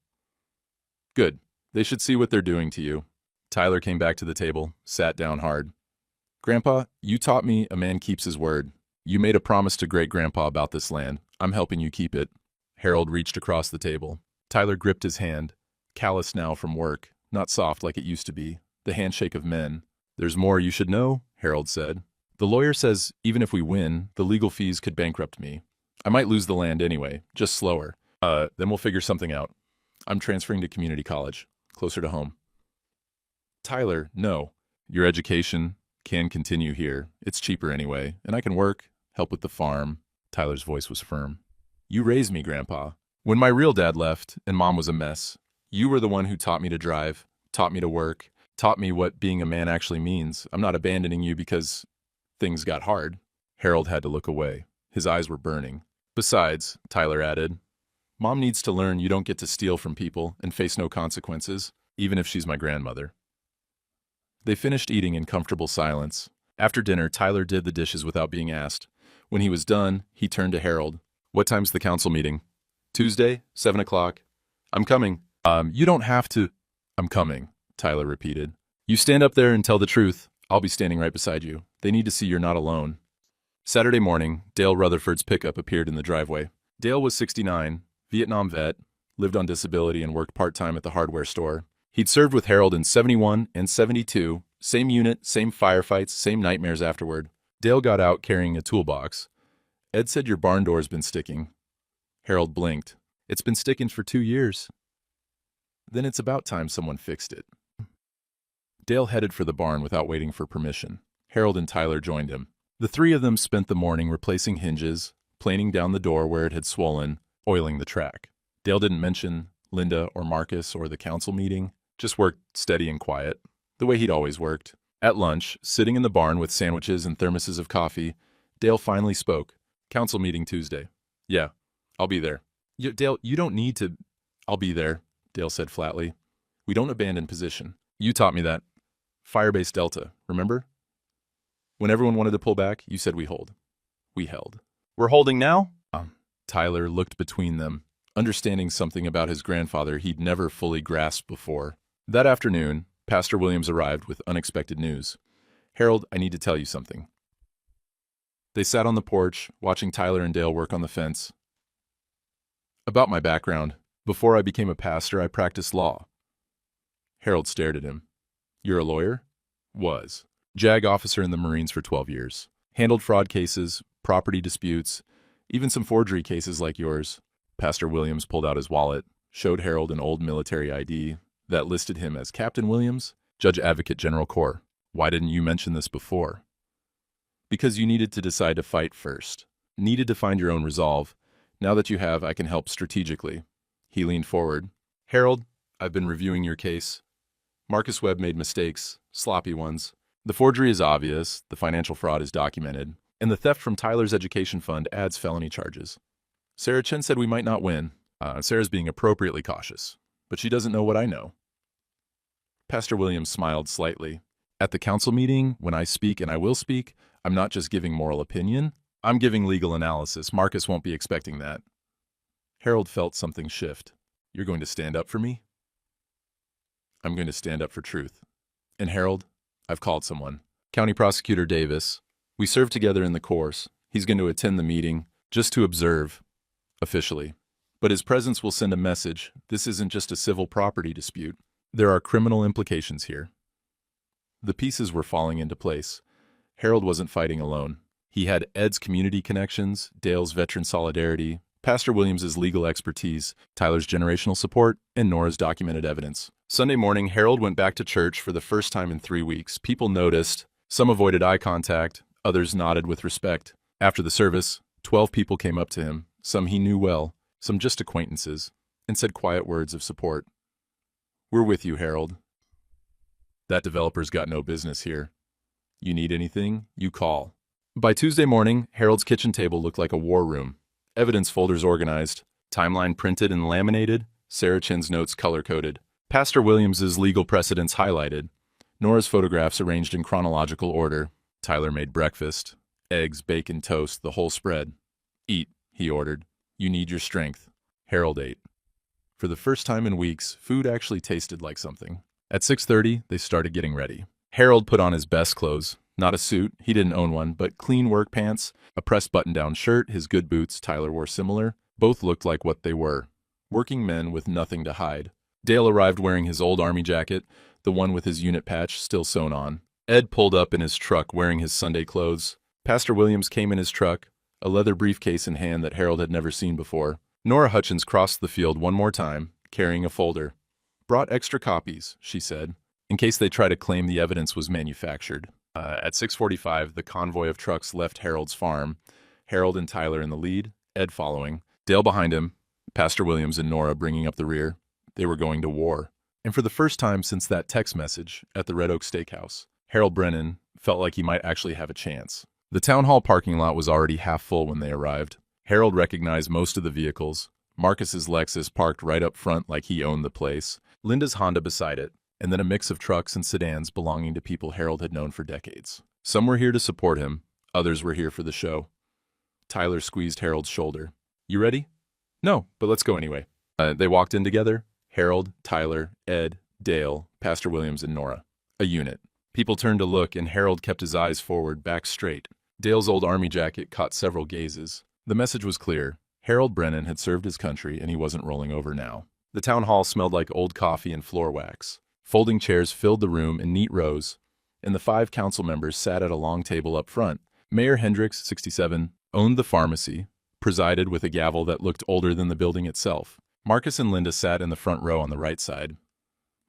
"Good. They should see what they're doing to you." Tyler came back to the table, sat down hard. "Grandpa, you taught me a man keeps his word. You made a promise to great-grandpa about this land. I'm helping you keep it." Harold reached across the table. Tyler gripped his hand, calloused now from work, not soft like it used to be, the handshake of men. "There's more you should know," Harold said. "The lawyer says even if we win, the legal fees could bankrupt me. I might lose the land anyway, just slower. Then we'll figure something out. I'm transferring to community college, closer to home." "Tyler, no. Your education can continue here. It's cheaper anyway, and I can work, help with the farm." Tyler's voice was firm. "You raised me, Grandpa. When my real dad left and Mom was a mess, you were the one who taught me to drive, taught me to work, taught me what being a man actually means. I'm not abandoning you because things got hard." Harold had to look away. His eyes were burning. "Besides," Tyler added, "Mom needs to learn you don't get to steal from people and face no consequences, even if she's my grandmother." They finished eating in comfortable silence. After dinner, Tyler did the dishes without being asked. When he was done, he turned to Harold. "What time's the council meeting?" "Tuesday, 7 o'clock. "I'm coming." You don't have to." "I'm coming," Tyler repeated. "You stand up there and tell the truth. I'll be standing right beside you. They need to see you're not alone." Saturday morning, Dale Rutherford's pickup appeared in the driveway. Dale was 69, Vietnam vet, lived on disability and worked part-time at the hardware store. He'd served with Harold in 71 and 72, Same unit, same firefights, same nightmares afterward. Dale got out carrying a toolbox. Ed said your barn door's been sticking. Harold blinked. It's been sticking for 2 years. Then it's about time someone fixed it. Dale headed for the barn without waiting for permission. Harold and Tyler joined him. The three of them spent the morning replacing hinges, planing down the door where it had swollen, oiling the track. Dale didn't mention Linda or Marcus or the council meeting, just worked steady and quiet, the way he'd always worked. At lunch, sitting in the barn with sandwiches and thermoses of coffee, Dale finally spoke. Council meeting Tuesday. Yeah, I'll be there. Dale, you don't need to... I'll be there, Dale said flatly. We don't abandon position. You taught me that. Firebase Delta, remember? When everyone wanted to pull back, you said we hold. We held. We're holding now? Tyler looked between them, understanding something about his grandfather he'd never fully grasped before. That afternoon, Pastor Williams arrived with unexpected news. Harold, I need to tell you something. They sat on the porch, watching Tyler and Dale work on the fence. About my background. Before I became a pastor, I practiced law. Harold stared at him. You're a lawyer? Was. JAG officer in the Marines for 12 years. Handled fraud cases, property disputes, even some forgery cases like yours. Pastor Williams pulled out his wallet, showed Harold an old military ID that listed him as Captain Williams, Judge Advocate General Corps. Why didn't you mention this before? Because you needed to decide to fight first. Needed to find your own resolve. Now that you have, I can help strategically. He leaned forward. Harold, I've been reviewing your case. Marcus Webb made mistakes, sloppy ones. The forgery is obvious, the financial fraud is documented, and the theft from Tyler's education fund adds felony charges. Sarah Chen said we might not win. Sarah's being appropriately cautious, but she doesn't know what I know. Pastor Williams smiled slightly. At the council meeting, when I speak, and I will speak, I'm not just giving moral opinion, I'm giving legal analysis. Marcus won't be expecting that. Harold felt something shift. You're going to stand up for me? I'm going to stand up for truth. And Harold, I've called someone. County Prosecutor Davis. We serve together in the course. He's going to attend the meeting, just to observe, officially. But his presence will send a message. This isn't just a civil property dispute. There are criminal implications here. The pieces were falling into place. Harold wasn't fighting alone. He had Ed's community connections, Dale's veteran solidarity, Pastor Williams's legal expertise, Tyler's generational support, and Nora's documented evidence. Sunday morning, Harold went back to church for the first time in 3 weeks. People noticed. Some avoided eye contact. Others nodded with respect. After the service, 12 people came up to him, some he knew well, some just acquaintances, and said quiet words of support. We're with you, Harold. That developer's got no business here. You need anything, you call. By Tuesday morning, Harold's kitchen table looked like a war room. Evidence folders organized, timeline printed and laminated, Sarah Chen's notes color-coded, Pastor Williams's legal precedents highlighted, Nora's photographs arranged in chronological order. Tyler made breakfast, eggs, bacon, toast, the whole spread. Eat, he ordered. You need your strength. Harold ate. For the first time in weeks, food actually tasted like something. At 6:30, they started getting ready. Harold put on his best clothes. Not a suit, he didn't own one, but clean work pants, a pressed button-down shirt, his good boots, Tyler wore similar. Both looked like what they were. Working men with nothing to hide. Dale arrived wearing his old army jacket, the one with his unit patch still sewn on. Ed pulled up in his truck wearing his Sunday clothes. Pastor Williams came in his truck, a leather briefcase in hand that Harold had never seen before. Nora Hutchins crossed the field one more time, carrying a folder. Brought extra copies, she said, in case they try to claim the evidence was manufactured. At 6:45, the convoy of trucks left Harold's farm, Harold and Tyler in the lead, Ed following, Dale behind him, Pastor Williams and Nora bringing up the rear. They were going to war. And for the first time since that text message at the Red Oak Steakhouse, Harold Brennan felt like he might actually have a chance. The town hall parking lot was already half full when they arrived. Harold recognized most of the vehicles. Marcus's Lexus parked right up front like he owned the place, Linda's Honda beside it, and then a mix of trucks and sedans belonging to people Harold had known for decades. Some were here to support him, others were here for the show. Tyler squeezed Harold's shoulder. You ready? No, but let's go anyway. They walked in together, Harold, Tyler, Ed, Dale, Pastor Williams, and Nora. A unit. People turned to look, and Harold kept his eyes forward, back straight. Dale's old army jacket caught several gazes. The message was clear. Harold Brennan had served his country, and he wasn't rolling over now. The town hall smelled like old coffee and floor wax. Folding chairs filled the room in neat rows. and the 5 council members sat at a long table up front. Mayor Hendricks, 67, owned the pharmacy, presided with a gavel that looked older than the building itself. Marcus and Linda sat in the front row on the right side.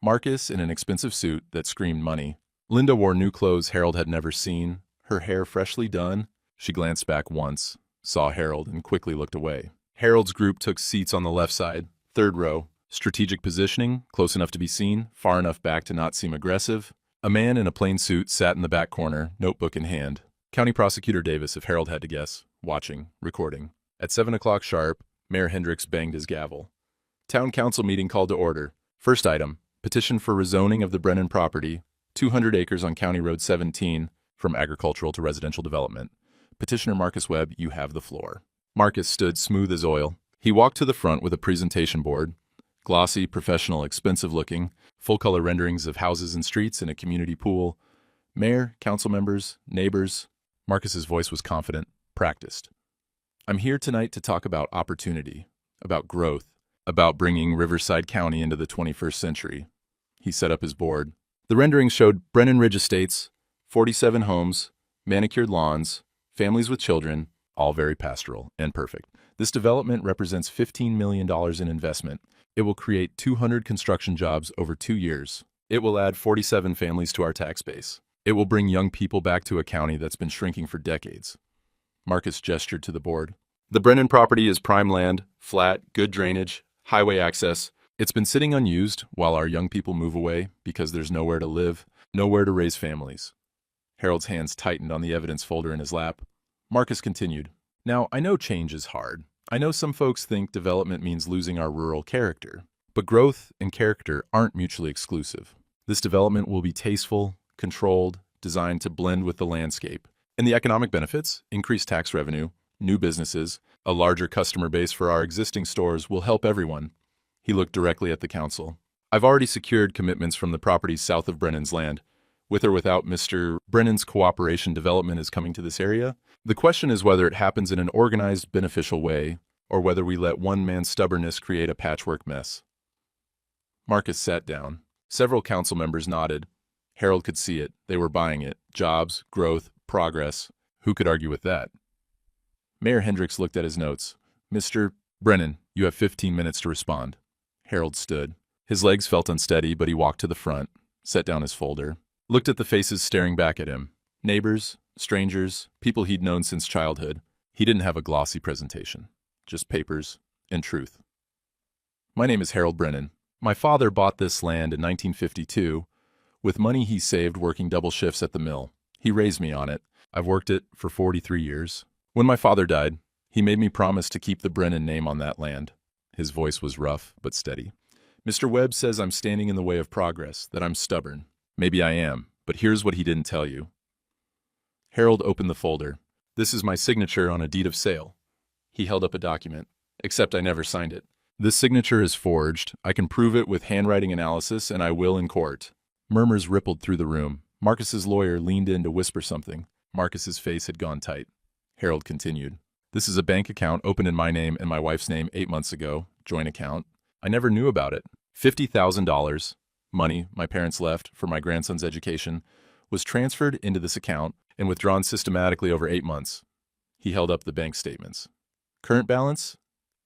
Marcus in an expensive suit that screamed money. Linda wore new clothes Harold had never seen, her hair freshly done. She glanced back once, saw Harold, and quickly looked away. Harold's group took seats on the left side, third row. Strategic positioning, close enough to be seen, far enough back to not seem aggressive. A man in a plain suit sat in the back corner, notebook in hand. County Prosecutor Davis, if Harold had to guess, watching, recording. At 7 o'clock sharp, Mayor Hendricks banged his gavel. Town Council meeting called to order. First item, petition for rezoning of the Brennan property, 200 acres on County Road 17, from agricultural to residential development. Petitioner Marcus Webb, you have the floor. Marcus stood smooth as oil. He walked to the front with a presentation board. Glossy, professional, expensive-looking, full-color renderings of houses and streets and a community pool. Mayor, council members, neighbors. Marcus's voice was confident, practiced. I'm here tonight to talk about opportunity, about growth, about bringing Riverside County into the 21st century. He set up his board. The renderings showed Brennan Ridge Estates, 47 homes, manicured lawns, families with children, all very pastoral and perfect. This development represents $15 million in investment. It will create 200 construction jobs over 2 years. It will add 47 families to our tax base. It will bring young people back to a county that's been shrinking for decades. Marcus gestured to the board. The Brennan property is prime land, flat, good drainage, highway access. It's been sitting unused while our young people move away because there's nowhere to live, nowhere to raise families. Harold's hands tightened on the evidence folder in his lap. Marcus continued. Now, I know change is hard. I know some folks think development means losing our rural character. But growth and character aren't mutually exclusive. This development will be tasteful, controlled, designed to blend with the landscape. And the economic benefits, increased tax revenue, new businesses, a larger customer base for our existing stores will help everyone. He looked directly at the council. I've already secured commitments from the properties south of Brennan's land. With or without Mr. Brennan's cooperation, development is coming to this area. The question is whether it happens in an organized, beneficial way, or whether we let one man's stubbornness create a patchwork mess. Marcus sat down. Several council members nodded. Harold could see it. They were buying it. Jobs, growth, progress. Who could argue with that? Mayor Hendricks looked at his notes. Mr. Brennan, you have 15 minutes to respond. Harold stood. His legs felt unsteady, but he walked to the front, set down his folder, looked at the faces staring back at him. Neighbors, strangers, people he'd known since childhood. He didn't have a glossy presentation, just papers and truth. My name is Harold Brennan. My father bought this land in 1952 with money he saved working double shifts at the mill. He raised me on it. I've worked it for 43 years. When my father died, he made me promise to keep the Brennan name on that land. His voice was rough but steady. Mr. Webb says I'm standing in the way of progress, that I'm stubborn. Maybe I am, but here's what he didn't tell you. Harold opened the folder. This is my signature on a deed of sale. He held up a document, except I never signed it. This signature is forged. I can prove it with handwriting analysis, and I will in court. Murmurs rippled through the room. Marcus's lawyer leaned in to whisper something. Marcus's face had gone tight. Harold continued. This is a bank account opened in my name and my wife's name 8 months ago. Joint account. I never knew about it. $50,000, money my parents left for my grandson's education, was transferred into this account and withdrawn systematically over 8 months. He held up the bank statements. Current balance?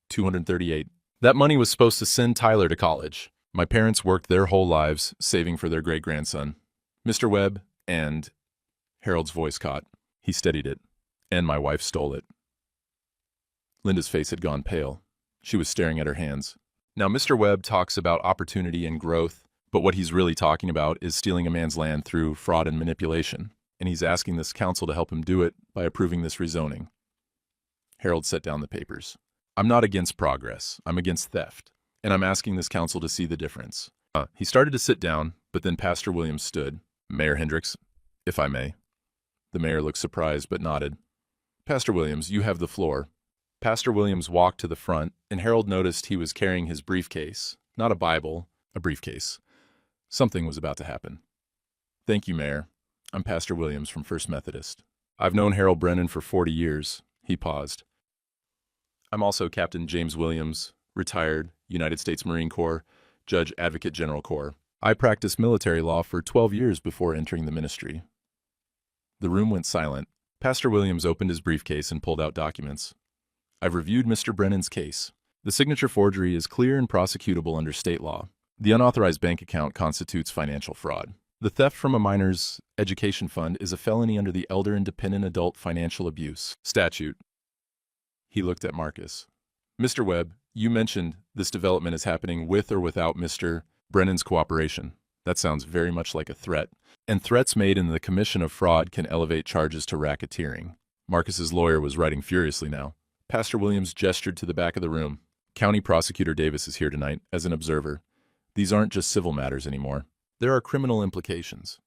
$238. That money was supposed to send Tyler to college. My parents worked their whole lives saving for their great-grandson. Mr. Webb and... Harold's voice caught. He steadied it. And my wife stole it. Linda's face had gone pale. She was staring at her hands. Now, Mr. Webb talks about opportunity and growth, but what he's really talking about is stealing a man's land through fraud and manipulation, and he's asking this council to help him do it by approving this rezoning. Harold set down the papers. I'm not against progress. I'm against theft, and I'm asking this council to see the difference. He started to sit down, but then Pastor Williams stood. Mayor Hendricks, if I may. The mayor looked surprised but nodded. Pastor Williams, you have the floor. Pastor Williams walked to the front, and Harold noticed he was carrying his briefcase, not a Bible, a briefcase. Something was about to happen. Thank you, Mayor. I'm Pastor Williams from First Methodist. I've known Harold Brennan for 40 years. He paused. I'm also Captain James Williams, retired, United States Marine Corps, Judge Advocate General Corps. I practiced military law for 12 years before entering the ministry. The room went silent. Pastor Williams opened his briefcase and pulled out documents. I've reviewed Mr. Brennan's case. The signature forgery is clear and prosecutable under state law. The unauthorized bank account constitutes financial fraud. The theft from a minor's education fund is a felony under the Elder and Dependent Adult Financial Abuse statute. He looked at Marcus. Mr. Webb, you mentioned this development is happening with or without Mr. Brennan's cooperation. That sounds very much like a threat. And threats made in the commission of fraud can elevate charges to racketeering. Marcus's lawyer was writing furiously now. Pastor Williams gestured to the back of the room. County Prosecutor Davis is here tonight as an observer. These aren't just civil matters anymore. There are criminal implications.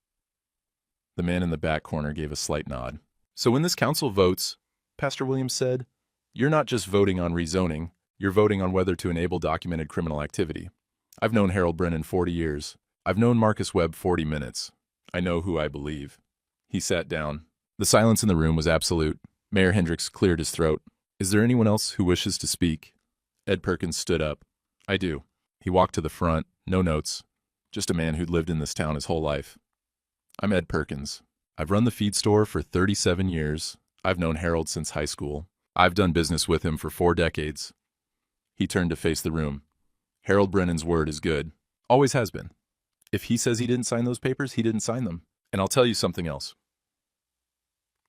The man in the back corner gave a slight nod. So when this council votes, Pastor Williams said, you're not just voting on rezoning, you're voting on whether to enable documented criminal activity. I've known Harold Brennan 40 years. I've known Marcus Webb 40 minutes. I know who I believe. He sat down. The silence in the room was absolute. Mayor Hendricks cleared his throat. Is there anyone else who wishes to speak? Ed Perkins stood up. I do. He walked to the front. No notes. Just a man who'd lived in this town his whole life. I'm Ed Perkins. I've run the feed store for 37 years. I've known Harold since high school. I've done business with him for 4 decades. He turned to face the room. Harold Brennan's word is good. Always has been. If he says he didn't sign those papers, he didn't sign them. And I'll tell you something else.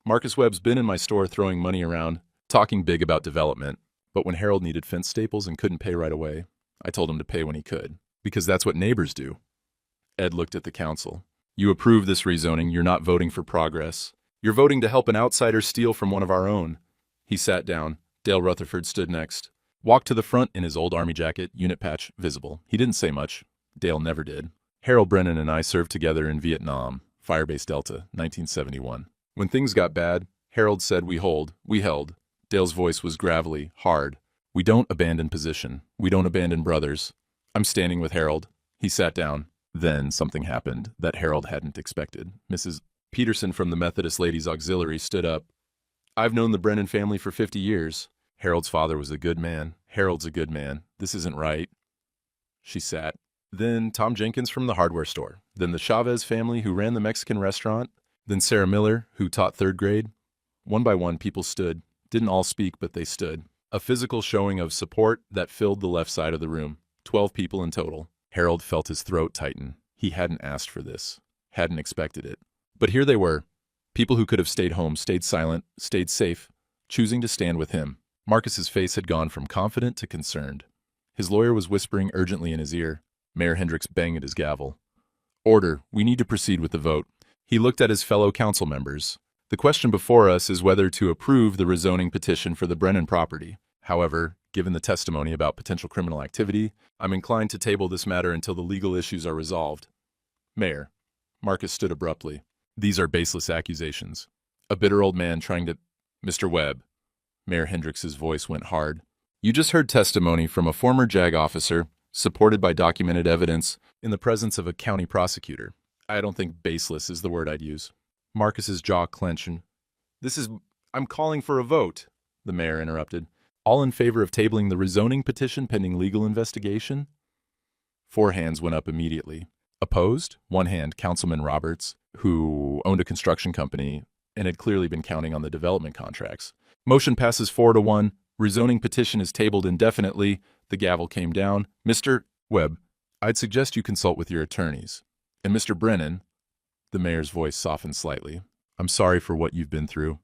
Marcus Webb's been in my store throwing money around, talking big about development. But when Harold needed fence staples and couldn't pay right away, I told him to pay when he could. Because that's what neighbors do. Ed looked at the council. You approve this rezoning, you're not voting for progress. You're voting to help an outsider steal from one of our own. He sat down. Dale Rutherford stood next. Walked to the front in his old army jacket, unit patch visible. He didn't say much. Dale never did. Harold Brennan and I served together in Vietnam, Firebase Delta, 1971. When things got bad, Harold said we held. Dale's voice was gravelly, hard. We don't abandon position. We don't abandon brothers. I'm standing with Harold. He sat down. Then something happened that Harold hadn't expected. Mrs. Peterson from the Methodist Ladies Auxiliary stood up. I've known the Brennan family for 50 years. Harold's father was a good man. Harold's a good man. This isn't right. She sat. Then Tom Jenkins from the hardware store. Then the Chavez family who ran the Mexican restaurant. Then Sarah Miller, who taught 3rd grade. One by one, people stood. Didn't all speak, but they stood. A physical showing of support that filled the left side of the room. 12 people in total. Harold felt his throat tighten. He hadn't asked for this. Hadn't expected it. But here they were. People who could have stayed home, stayed silent, stayed safe, choosing to stand with him. Marcus's face had gone from confident to concerned. His lawyer was whispering urgently in his ear. Mayor Hendricks banged his gavel. Order. We need to proceed with the vote. He looked at his fellow council members. The question before us is whether to approve the rezoning petition for the Brennan property. However, given the testimony about potential criminal activity, I'm inclined to table this matter until the legal issues are resolved. Mayor. Marcus stood abruptly. These are baseless accusations. A bitter old man trying to... Mr. Webb. Mayor Hendricks's voice went hard. You just heard testimony from a former JAG officer, supported by documented evidence, in the presence of a county prosecutor. I don't think baseless is the word I'd use. Marcus's jaw clenched. I'm calling for a vote, the mayor interrupted. All in favor of tabling the rezoning petition pending legal investigation? 4 hands went up immediately. Opposed? 1 hand, Councilman Roberts, who owned a construction company and had clearly been counting on the development contracts. Motion passes 4-1. Rezoning petition is tabled indefinitely. The gavel came down. Mr. Webb, I'd suggest you consult with your attorneys. And Mr. Brennan, the mayor's voice softened slightly, I'm sorry for what you've been through.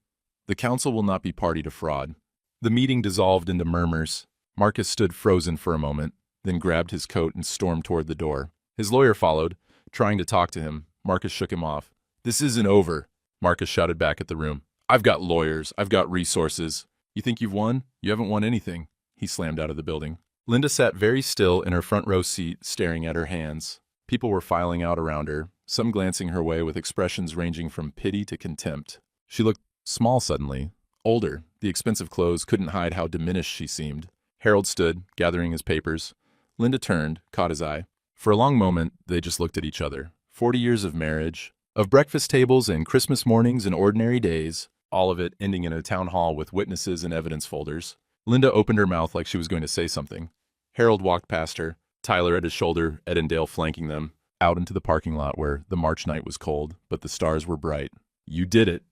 The council will not be party to fraud. The meeting dissolved into murmurs. Marcus stood frozen for a moment, then grabbed his coat and stormed toward the door. His lawyer followed, trying to talk to him. Marcus shook him off. This isn't over, Marcus shouted back at the room. I've got lawyers. I've got resources. You think you've won? You haven't won anything. He slammed out of the building. Linda sat very still in her front row seat, staring at her hands. People were filing out around her, some glancing her way with expressions ranging from pity to contempt. She looked small suddenly, older. The expensive clothes couldn't hide how diminished she seemed. Harold stood, gathering his papers. Linda turned, caught his eye. For a long moment, they just looked at each other. 40 years of marriage, of breakfast tables and Christmas mornings and ordinary days, all of it ending in a town hall with witnesses and evidence folders. Linda opened her mouth like she was going to say something. Harold walked past her, Tyler at his shoulder, Ed and Dale flanking them. out into the parking lot where the March night was cold, but the stars were bright. "You did it,"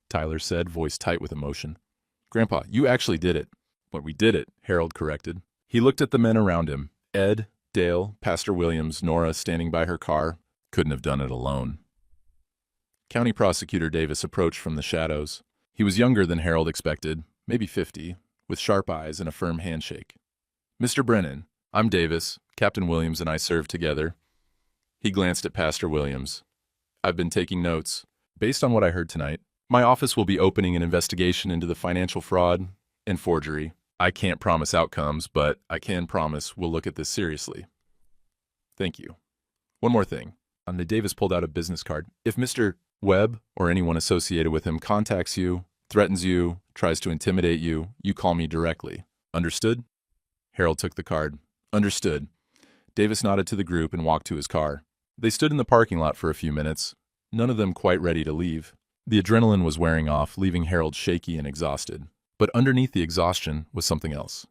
Tyler said, voice tight with emotion. "Grandpa, you actually did it." "But we did it," Harold corrected. He looked at the men around him. Ed, Dale, Pastor Williams, Nora standing by her car. Couldn't have done it alone. County Prosecutor Davis approached from the shadows. He was younger than Harold expected, maybe 50, with sharp eyes and a firm handshake. "Mr. Brennan, I'm Davis. Captain Williams and I served together." He glanced at Pastor Williams. "I've been taking notes. Based on what I heard tonight, my office will be opening an investigation into the financial fraud and forgery. I can't promise outcomes, but I can promise we'll look at this seriously. Thank you. One more thing." Davis pulled out a business card. "If Mr. Webb or anyone associated with him contacts you, threatens you, tries to intimidate you, you call me directly. Understood?" Harold took the card. "Understood." Davis nodded to the group and walked to his car. They stood in the parking lot for a few minutes, none of them quite ready to leave. The adrenaline was wearing off, leaving Harold shaky and exhausted. But underneath the exhaustion was something else.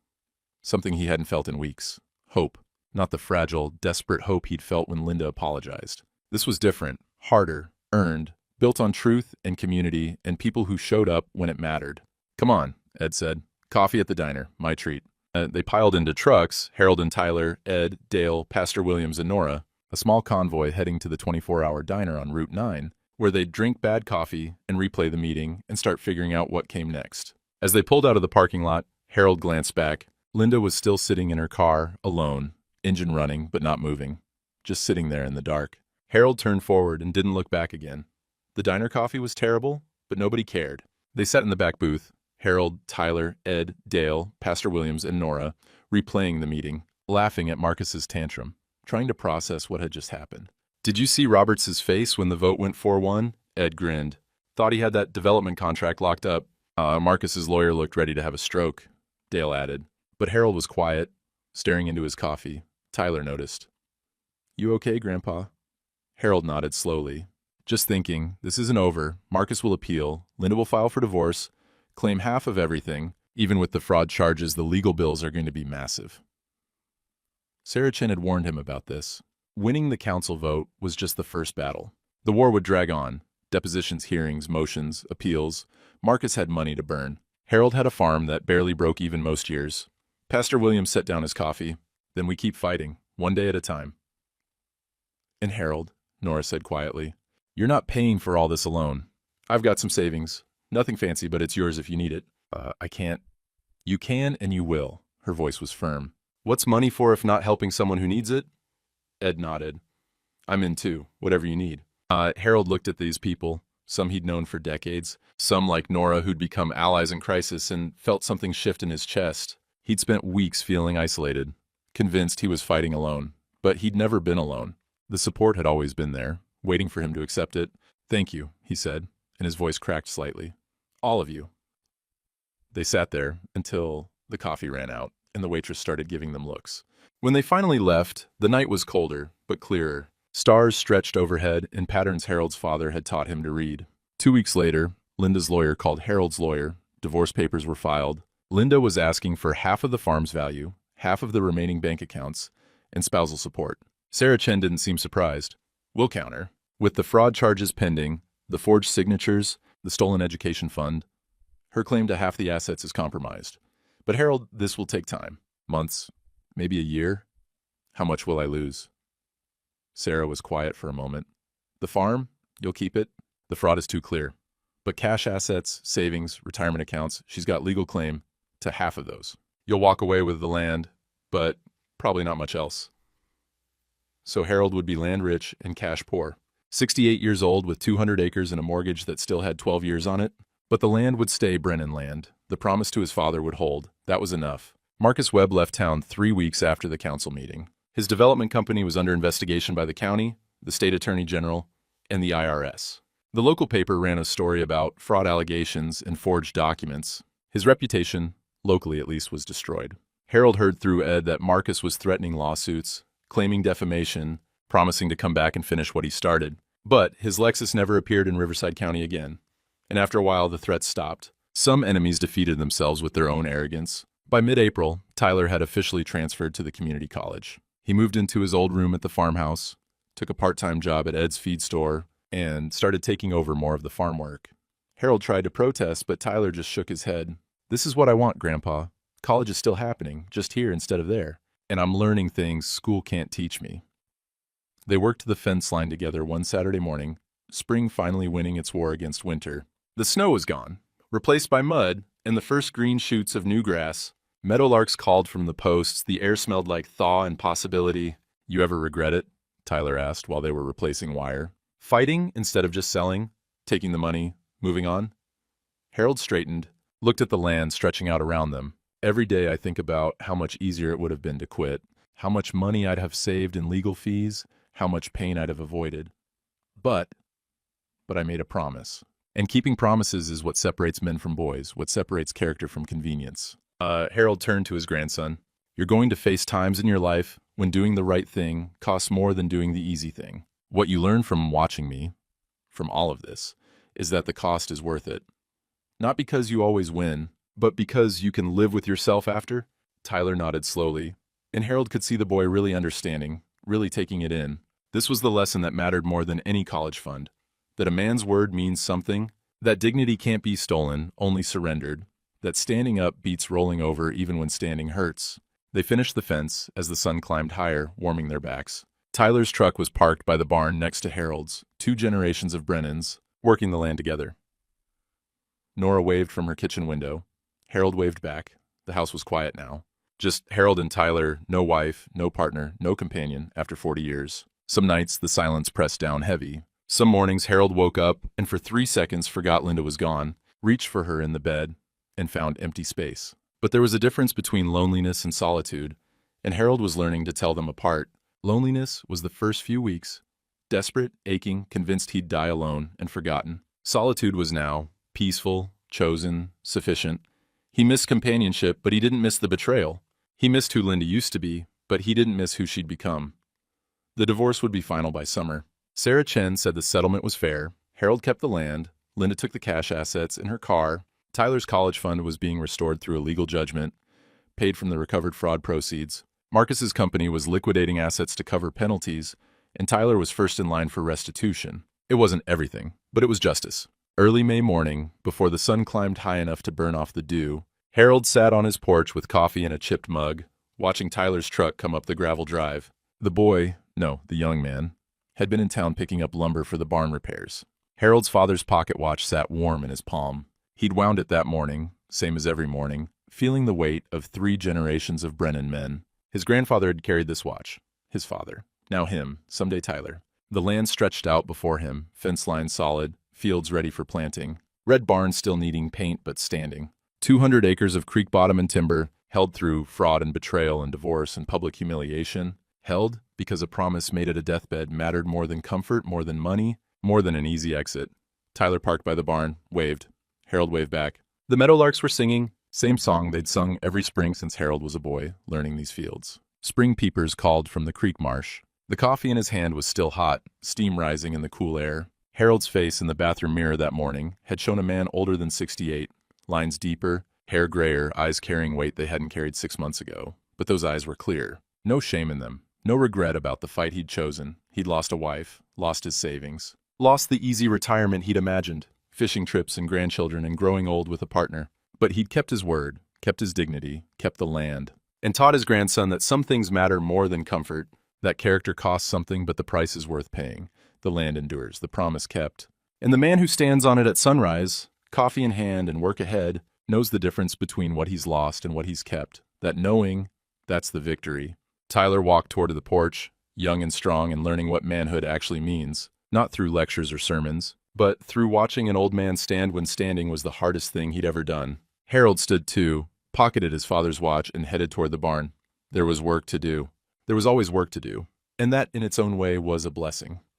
Something he hadn't felt in weeks. Hope. Not the fragile, desperate hope he'd felt when Linda apologized. This was different, harder, earned, built on truth and community and people who showed up when it mattered. "Come on," Ed said. "Coffee at the diner. My treat." They piled into trucks, Harold and Tyler, Ed, Dale, Pastor Williams, and Nora, a small convoy heading to the 24-hour diner on Route 9, where they'd drink bad coffee and replay the meeting and start figuring out what came next. As they pulled out of the parking lot, Harold glanced back. Linda was still sitting in her car, alone, engine running but not moving, just sitting there in the dark. Harold turned forward and didn't look back again. The diner coffee was terrible, but nobody cared. They sat in the back booth, Harold, Tyler, Ed, Dale, Pastor Williams, and Nora, replaying the meeting, laughing at Marcus's tantrum, trying to process what had just happened. "Did you see Roberts' face when the vote went 4-1? Ed grinned. "Thought he had that development contract locked up." Marcus's lawyer looked ready to have a stroke," Dale added. But Harold was quiet, staring into his coffee. Tyler noticed. "You okay, Grandpa?" Harold nodded slowly. "Just thinking, this isn't over. Marcus will appeal. Linda will file for divorce, claim half of everything. Even with the fraud charges, the legal bills are going to be massive." Sarah Chen had warned him about this. Winning the council vote was just the first battle. The war would drag on. Depositions, hearings, motions, appeals. Marcus had money to burn. Harold had a farm that barely broke even most years. Pastor Williams set down his coffee. "Then we keep fighting, one day at a time." "And Harold," Nora said quietly, "you're not paying for all this alone. I've got some savings. Nothing fancy, but it's yours if you need it." I can't." "You can and you will." Her voice was firm. "What's money for if not helping someone who needs it?" Ed nodded. "I'm in too, whatever you need." Harold looked at these people, some he'd known for decades, some like Nora who'd become allies in crisis, and felt something shift in his chest. He'd spent weeks feeling isolated, convinced he was fighting alone, but he'd never been alone. The support had always been there, waiting for him to accept it. "Thank you," he said, and his voice cracked slightly. "All of you." They sat there until the coffee ran out, and the waitress started giving them looks. When they finally left, the night was colder, but clearer. Stars stretched overhead in patterns Harold's father had taught him to read. 2 weeks later, Linda's lawyer called Harold's lawyer. Divorce papers were filed. Linda was asking for half of the farm's value, half of the remaining bank accounts, and spousal support. Sarah Chen didn't seem surprised. "We'll counter." With the fraud charges pending, the forged signatures, the stolen education fund, her claim to half the assets is compromised. "But Harold, this will take time. Months, maybe a year. How much will I lose?" Sarah was quiet for a moment. "The farm? You'll keep it? The fraud is too clear. But cash assets, savings, retirement accounts, she's got legal claim to half of those. You'll walk away with the land, but probably not much else." So Harold would be land rich and cash poor. 68 years old with 200 acres and a mortgage that still had 12 years on it. But the land would stay Brennan land. The promise to his father would hold. That was enough. Marcus Webb left town 3 weeks after the council meeting. His development company was under investigation by the county, the state attorney general, and the IRS. The local paper ran a story about fraud allegations and forged documents. His reputation, locally at least, was destroyed. Harold heard through Ed that Marcus was threatening lawsuits, claiming defamation, promising to come back and finish what he started. But his Lexus never appeared in Riverside County again. And after a while, the threats stopped. Some enemies defeated themselves with their own arrogance. By mid-April, Tyler had officially transferred to the community college. He moved into his old room at the farmhouse, took a part-time job at Ed's feed store, and started taking over more of the farm work. Harold tried to protest, but Tyler just shook his head. "This is what I want, Grandpa. College is still happening, just here instead of there. And I'm learning things school can't teach me." They worked the fence line together one Saturday morning, spring finally winning its war against winter. The snow was gone, replaced by mud and the first green shoots of new grass. Meadowlarks called from the posts, the air smelled like thaw and possibility. "You ever regret it?" Tyler asked while they were replacing wire. "Fighting instead of just selling, taking the money, moving on?" Harold straightened, looked at the land stretching out around them. "Every day I think about how much easier it would have been to quit, how much money I'd have saved in legal fees, how much pain I'd have avoided. But I made a promise. And keeping promises is what separates men from boys, what separates character from convenience." Harold turned to his grandson. "You're going to face times in your life when doing the right thing costs more than doing the easy thing. What you learn from watching me, from all of this, is that the cost is worth it. Not because you always win, but because you can live with yourself after." Tyler nodded slowly, and Harold could see the boy really understanding, really taking it in. This was the lesson that mattered more than any college fund. That a man's word means something, that dignity can't be stolen, only surrendered, that standing up beats rolling over even when standing hurts. They finished the fence as the sun climbed higher, warming their backs. Tyler's truck was parked by the barn next to Harold's, 2 generations of Brennans, working the land together. Nora waved from her kitchen window. Harold waved back. The house was quiet now. Just Harold and Tyler, no wife, no partner, no companion, after 40 years. Some nights the silence pressed down heavy. Some mornings Harold woke up and for 3 seconds forgot Linda was gone, reached for her in the bed, and found empty space. But there was a difference between loneliness and solitude, and Harold was learning to tell them apart. Loneliness was the first few weeks, desperate, aching, convinced he'd die alone and forgotten. Solitude was now, peaceful, chosen, sufficient. He missed companionship, but he didn't miss the betrayal. He missed who Linda used to be, but he didn't miss who she'd become. The divorce would be final by summer. Sarah Chen said the settlement was fair. Harold kept the land. Linda took the cash assets in her car. Tyler's college fund was being restored through a legal judgment, paid from the recovered fraud proceeds. Marcus's company was liquidating assets to cover penalties, and Tyler was first in line for restitution. It wasn't everything, but it was justice. Early May morning, before the sun climbed high enough to burn off the dew, Harold sat on his porch with coffee in a chipped mug, watching Tyler's truck come up the gravel drive. The young man, had been in town picking up lumber for the barn repairs. Harold's father's pocket watch sat warm in his palm. He'd wound it that morning, same as every morning, feeling the weight of 3 generations of Brennan men. His grandfather had carried this watch. His father. Now him, someday Tyler. The land stretched out before him, fence lines solid, fields ready for planting. Red barns still needing paint but standing. 200 acres of creek bottom and timber, held through fraud and betrayal and divorce and public humiliation. Held because a promise made at a deathbed mattered more than comfort, more than money, more than an easy exit. Tyler parked by the barn, waved. Harold waved back. The meadowlarks were singing, same song they'd sung every spring since Harold was a boy, learning these fields. Spring peepers called from the creek marsh. The coffee in his hand was still hot, steam rising in the cool air. Harold's face in the bathroom mirror that morning had shown a man older than 68, lines deeper, hair grayer, eyes carrying weight they hadn't carried 6 months ago. But those eyes were clear. No shame in them. No regret about the fight he'd chosen. He'd lost a wife, lost his savings, lost the easy retirement he'd imagined, fishing trips and grandchildren and growing old with a partner. But he'd kept his word, kept his dignity, kept the land, and taught his grandson that some things matter more than comfort, that character costs something but the price is worth paying. The land endures, the promise kept. And the man who stands on it at sunrise, coffee in hand and work ahead, knows the difference between what he's lost and what he's kept. That knowing, that's the victory. Tyler walked toward the porch, young and strong and learning what manhood actually means, not through lectures or sermons, but through watching an old man stand when standing was the hardest thing he'd ever done. Harold stood too, pocketed his father's watch and headed toward the barn. There was work to do. There was always work to do, and that in its own way was a blessing.